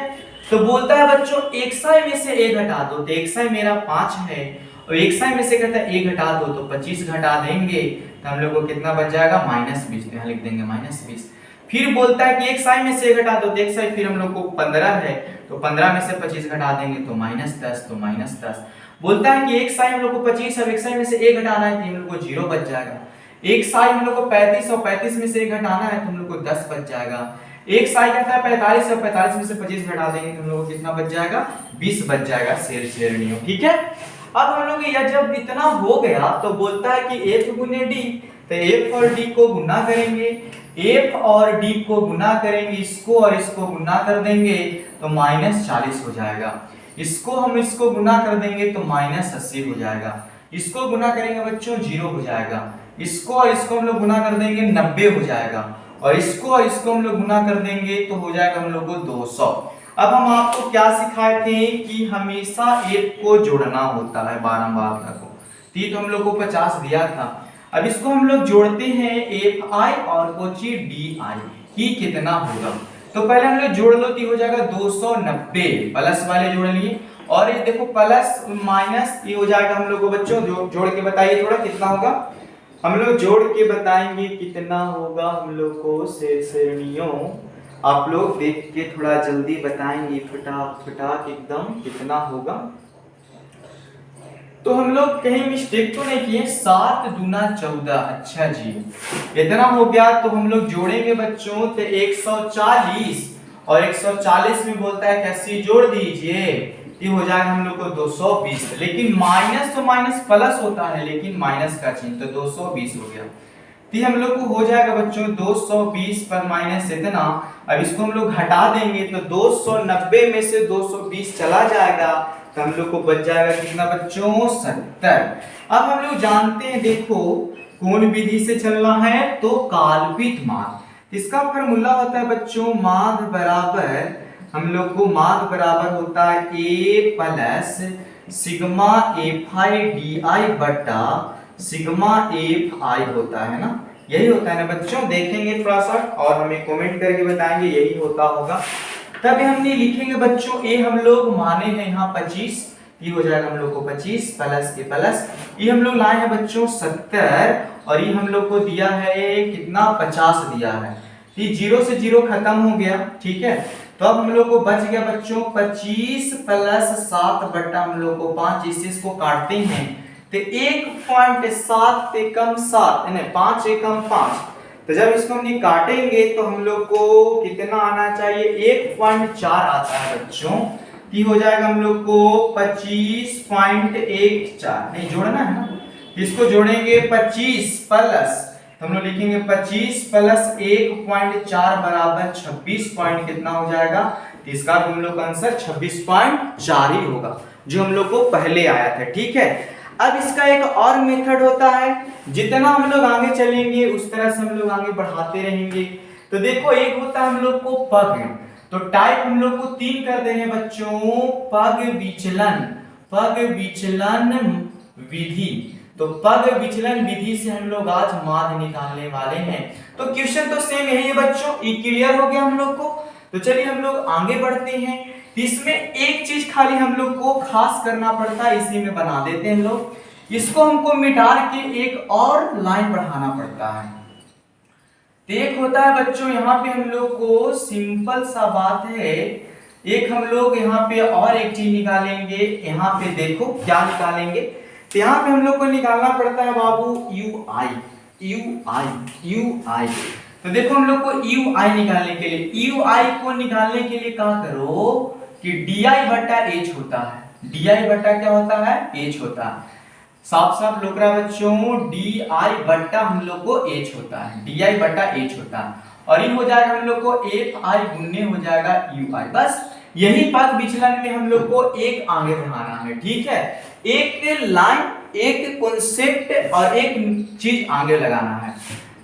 तो बोलता है बच्चों xi में से a घटा दो, तो xi मेरा 5 है और xi में से कहता है a घटा दो, तो 25 घटा देंगे तो हम लोग को कितना बच जाएगा -20, तो यहाँ लिख देंगे -20। फिर बोलता है कि xi में से a घटा दो, तो xi फिर हम लोग को 15 है, तो 15 में से 25 घटा देंगे तो -10, तो -10। बोलता है कि xi हम लोग को 25, अब xi में से a घटाना है तो हम लोग को 0 बच जाएगा। xi हम लोग को 35 और 35 में से a घटाना है तो हम लोग को 10 बच जाएगा। एक साई कहता है 45 और 45 में से 25 घटा देंगे तो हम लोग को कितना बच जाएगा, 20 बच जाएगा श्रेणियों, ठीक है। अब हम लोग यह जब इतना हो गया तो बोलता है कि f गुने d, तो f और d को गुना करेंगे, f और d को गुना करेंगे, इसको और इसको गुना कर देंगे तो -40 हो जाएगा, इसको हम इसको गुना कर देंगे तो -80 हो जाएगा, इसको गुना करेंगे बच्चों 0 हो जाएगा, इसको और इसको हम लोग गुना कर देंगे 90 हो जाएगा, और इसको हम लोग गुना कर देंगे तो हो जाएगा हम लोग को 200। अब हम आपको क्या सिखाए थे कि हमेशा एक को जोड़ना होता है बारंबारता को, तो हम लोग को 50 दिया था। अब इसको हम लोग जोड़ते हैं fi और कोची di, ही कितना होगा, तो पहले हम लोग जोड़ लो तो हो जाएगा 290, प्लस वाले जोड़ लिए, और ये देखो प्लस माइनस ये हो जाएगा हम लोग को बच्चों, जोड़ के बताइए थोड़ा कितना होगा, हम लोग जोड़ के बताएंगे कितना होगा हम लोग को श्रेणियों, आप लोग देख के थोड़ा जल्दी बताएंगे फटाफट एकदम कितना होगा। तो हम लोग कहीं मिस्टेक तो नहीं किए, 7 दूना 14, अच्छा जी इतना हो गया। तो हम लोग जोड़ेंगे बच्चों तो 140 और 140 में बोलता है कैसे जोड़ दीजिए, ये हो जाएगा हम लोग को 220, लेकिन माइनस तो माइनस प्लस होता है, लेकिन माइनस का चिन्ह, तो 220 हो गया। तो हम लोग को हो जाएगा बच्चों 220 पर माइनस इतना। अब इसको हम लोग घटा देंगे तो 290 में से 220 चला जाएगा, तो हम लोग को बच जाएगा कितना बच्चों 70। अब हम लोग जानते हैं, देखो कौन विधि से चलना है तो काल्पित माध्य। इसका फॉर्मूला होता है बच्चों माध्य बराबर, हम लोग को माध्य बराबर होता है a plus sigma F I D I बटा सिग्मा एफ आई होता है ना, यही होता है ना बच्चों। देखेंगे थोड़ा सा और हमें कमेंट करके बताएंगे यही होता होगा। तब हमने लिखेंगे बच्चों ए हम लोग माने हैं यहाँ 25, ये हो जाएगा हम लोग को 25 प्लस ए प्लस ये हम लोग लाए हैं बच्चों 70, और ये हम लोग को दिया है कितना 50 दिया है। ये 0 से 0 खत्म हो गया, ठीक है। तो अब हम लोग को बच गया बच्चों 25 प्लस 7 बटा हम लोग को 5, इसको काटते हैं तो 1.7 एकम 7 नहीं 5 एकम 5, तो जब इसको हम काटेंगे तो हम लोग को कितना आना चाहिए 1.4 आता है बच्चों। ये हो जाएगा हम लोग को 25.14, नहीं जोड़ना है ना, इसको जोड़ेंगे 25 प्लस, हम लोग लिखेंगे 25 प्लस 1.4 बराबर 26 पॉइंट कितना हो जाएगा, तो इसका हम लोग का आंसर 26.4 ही होगा जो हम लोग को पहले आया था, ठीक है। अब इसका एक और मेथड होता है, जितना हम लोग आगे चलेंगे उस तरह से हम लोग आगे बढ़ाते रहेंगे। तो देखो एक होता है हम लोग को पग, तो टाइप हम लोग को 3 कर देंगे बच्चों, पग विचलन विधि। तो पग विचलन विधि से हम लोग आज माध्य निकालने वाले हैं। तो क्वेश्चन तो सेम यही है बच्चों, ये क्लियर हो गया हम लोग को। तो चलिए हम लोग आगे बढ़ते हैं। इसमें एक चीज खाली हम लोग को खास करना पड़ता है, इसी में बना देते हैं हम लोग, इसको हमको मिटा के एक और लाइन बढ़ाना पड़ता है। तो एक होता है बच्चों यहाँ पे हम लोग को सिंपल सा बात है, एक हम लोग यहाँ पे और एक चीज निकालेंगे। यहाँ पे देखो क्या निकालेंगे, तो यहाँ पे हम लोग को निकालना पड़ता है बाबू UI। तो देखो हम लोग को UI निकालने के लिए, UI को निकालने के लिए क्या करो कि DI बटा H होता है। DI बटा क्या होता है H होता है, साफ साफ लोग रहा बच्चों, DI बटा हम लोग को H होता है, DI बटा H होता है, और ये हो जाएगा हम लोग को FI गुन्ने हो जाएगा UI। बस यही पग विचलन में हम लोग को एक आगे बढ़ाना है, ठीक है। एक लाइन, एक कॉन्सेप्ट और एक चीज आगे लगाना है।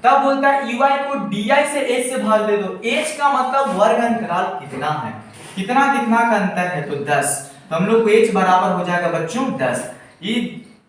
तब बोलता है UI को DI से H से भाग दे दो। H का मतलब वर्ग अंतराल कितना है, कितना कितना का अंतर है, तो 10। तो हम लोग को H बराबर हो जाएगा बच्चों 10। ये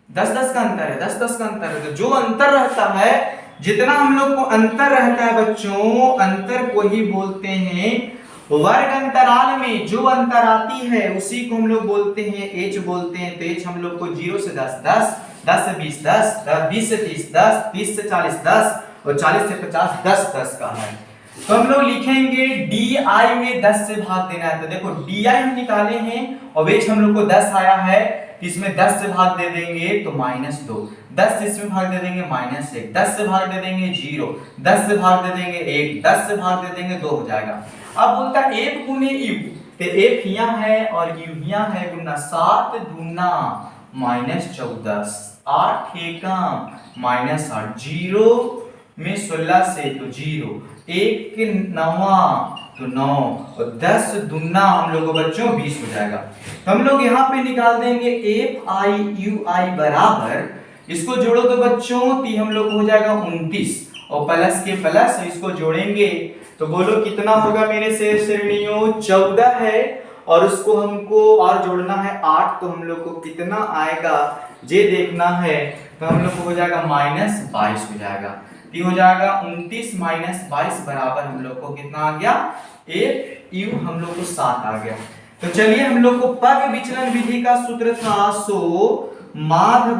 10 का अंतर है, 10 का अंतर है। तो जो अंतर रहता है, जितना हम लोग को अंतर रहता है बच्चों, अंतर को ही बोलते हैं वर्ग अंतराल में जो अंतर आती है उसी को हम लोग बोलते हैं H बोलते हैं। तो H हम लोग को 0 से 10 10, 10 से 20 10, 20 से 30 10, 30 से 40 10 और 40 से 50 10 10 का है। तो हम लोग लिखेंगे DI में 10 से भाग देना है। तो देखो DI हम निकाले हैं और H हम लोग को 10 आया है, इसमें 10 से भाग दे देंगे तो -2, 10 से इसमें भाग दे देंगे -1, 10 से भाग दे देंगे 0, 10 से भाग दे देंगे 1, 10 से भाग दे देंगे 2 हो जाएगा। अब बोलता है 1 गुने U, तो 1 यहाँ है और U यहाँ है, गुना 7 दूना -14, 8 एकम -8, 0 में 16 से तो 0, 1 नवा तो 9 और 10 दूना हम लोग को बच्चों 20 हो जाएगा। तो हम लोग यहाँ पे निकाल देंगे FI UI बराबर, इसको जोड़ो तो बच्चों तो हम लोग हो जाएगा 29 और प्लस के प्लस इसको जोड़ेंगे तो बोलो कितना होगा मेरे शेर श्रेणियों 14 है, और उसको हमको और जोड़ना है 8, तो हम लोग को कितना आएगा ये देखना है। तो हम लोग को हो जाएगा -22 हो जाएगा, हो जाएगा 29 -22 बराबर हम लोग को कितना आ गया, FU हम लोग को 7 आ गया। तो चलिए हम लोग को पग विचलन विधि का सूत्र था, सो माध्य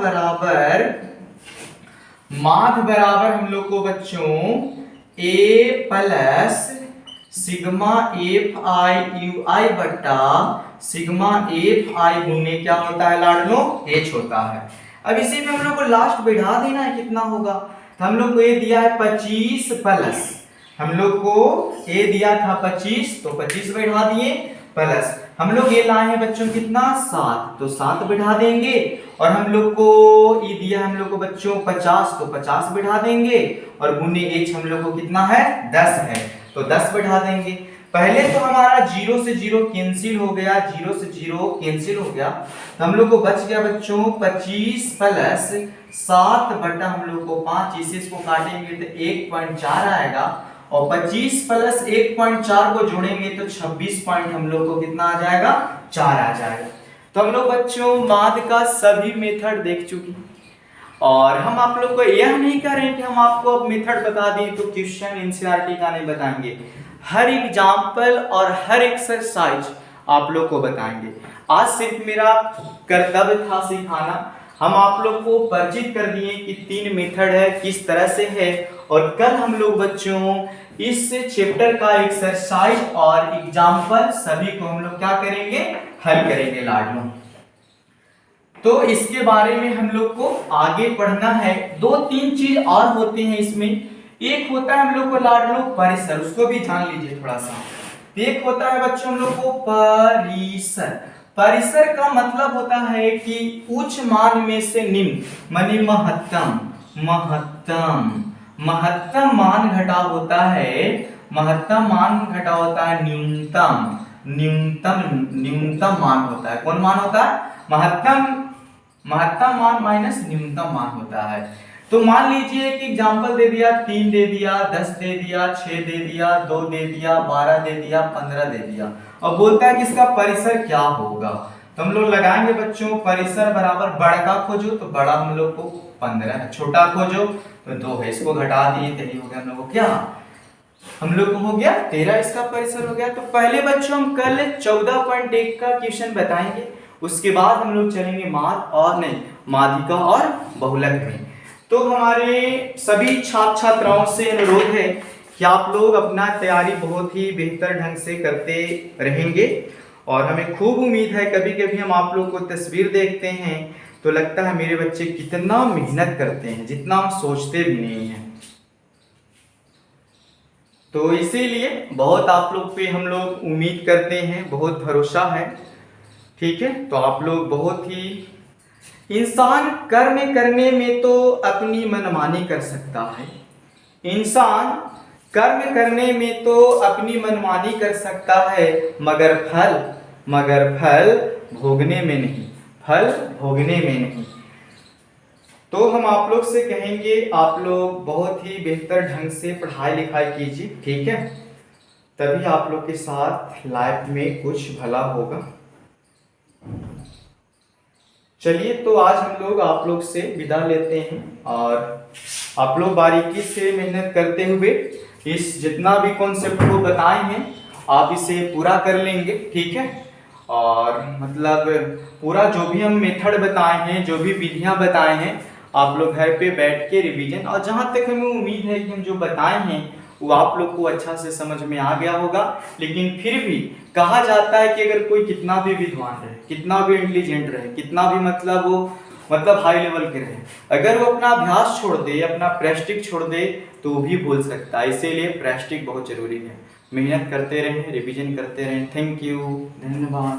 बराबर हम लोग को बच्चों A plus sigma FI UI बटा सिग्मा FI गुने क्या होता है लाडलो H होता है। अब इसी में हम लोग को लास्ट बढ़ा देना है, कितना होगा, तो हम लोग को ये दिया है 25 प्लस, हम लोग को ए दिया था 25 तो 25 बढ़ा दिए प्लस हम लोग ये लाए हैं बच्चों कितना 7, तो 7 बिठा देंगे। और हम लोग को ये दिया हम लोग को बच्चों 50, तो 50 बिठा देंगे। और गुने h हम लोग को कितना है 10 है, तो 10 बिठा देंगे। पहले तो हमारा 0 से 0 कैंसिल हो गया, 0 से 0 कैंसिल हो गया, तो हम लोग को बच गया बच्चों 25 प्लस 7 बटा हम लोग को 5, इसे इसको काटेंगे तो 1.4 आएगा। और 25 प्लस 1.4 को जोड़ेंगे तो 26 पॉइंट हम लोग को कितना आ जाएगा 4 आ जाएगा। तो हम लोग बच्चों माद का सभी मेथड देख चुके, और हम आप लोग को यह नहीं कर रहे हैं कि हम आपको अब मेथड बता दें तो क्वेश्चन एनसीईआरटी का नहीं बताएंगे, हर एग्जाम्पल और हर एक्सरसाइज आप लोग को बताएंगे। आज सिर्फ मेरा कर्तव्य था सिखाना, हम आप लोग को परिचित कर दिए कि 3 मेथड है किस तरह से है। और कल हम लोग बच्चों इस चैप्टर का एक्सरसाइज और एग्जाम्पल सभी को हम लोग क्या करेंगे, हल करेंगे लाडलों। तो इसके बारे में हम लोग को आगे पढ़ना है। 2-3 चीज और होते हैं इसमें, एक होता है हम लोग को लाडलों परिसर, उसको भी जान लीजिए थोड़ा सा। एक होता है बच्चों हम लोग को परिसर, परिसर का मतलब होता है कि उच्च मान में से निम्न माने महत्तम, महत्तम मान घटा होता है, महत्तम मान घटा होता है न्यूनतम, न्यूनतम मान होता है। कौन मान होता है, महत्तम मान माइनस न्यूनतम मान होता है। तो मान लीजिए कि एग्जांपल दे दिया 3 दे दिया, 10 दे दिया, 6 दे दिया, 2 दे दिया, 12 दे दिया, 15 दे दिया, और बोलता है कि इसका परिसर क्या होगा। तो हम लोग लगाएंगे बच्चों परिसर बराबर बड़ा का खोजो, तो बड़ा हम लोग को 15 है, छोटा खोजो तो 2 है, इसको घटा दिए तो ये हो गया हम लोग को क्या, हम लोग को हो गया 13, इसका परिसर हो गया। तो पहले बच्चों हम कल 14.1 का क्वेश्चन बताएंगे, उसके बाद हम लोग चलेंगे माद और नहीं माध्यिका और बहुलक में। तो हमारे सभी छात्र छात्राओं से अनुरोध है कि आप लोग अपना तैयारी बहुत ही बेहतर ढंग से करते रहेंगे, और हमें खूब उम्मीद है कभी कभी हम आप लोग को तस्वीर देखते हैं तो लगता है मेरे बच्चे कितना मेहनत करते हैं, जितना हम सोचते भी नहीं हैं। तो इसीलिए बहुत आप लोग पे हम लोग उम्मीद करते हैं, बहुत भरोसा है, ठीक है। तो आप लोग बहुत ही, इंसान कर्म करने में तो अपनी मनमानी कर सकता है, इंसान कर्म करने में तो अपनी मनमानी कर सकता है, मगर फल भोगने में नहीं, फल भोगने में नहीं। तो हम आप लोग से कहेंगे आप लोग बहुत ही बेहतर ढंग से पढ़ाई लिखाई कीजिए, ठीक है, तभी आप लोग के साथ लाइफ में कुछ भला होगा। चलिए तो आज हम लोग आप लोग से विदा लेते हैं, और आप लोग बारीकी से मेहनत करते हुए इस जितना भी कॉन्सेप्ट को बताए हैं आप इसे पूरा कर लेंगे, ठीक है। और मतलब पूरा जो भी हम मेथड बताए हैं, जो भी विधियां बताए हैं, आप लोग घर पे बैठ के रिवीजन, और जहां तक हमें उम्मीद है कि हम जो बताए हैं वो आप लोग को अच्छा से समझ में आ गया होगा। लेकिन फिर भी कहा जाता है कि अगर कोई कितना भी विद्वान रहे, कितना भी इंटेलिजेंट रहे, कितना भी मतलब हाई लेवल के रहे, अगर वो अपना अभ्यास छोड़ दे, अपना प्रैक्टिस छोड़ दे तो वो भी भूल सकता है। इसीलिए प्रैक्टिस बहुत जरूरी है, मेहनत करते रहें, रिवीजन करते रहें। थैंक यू, धन्यवाद।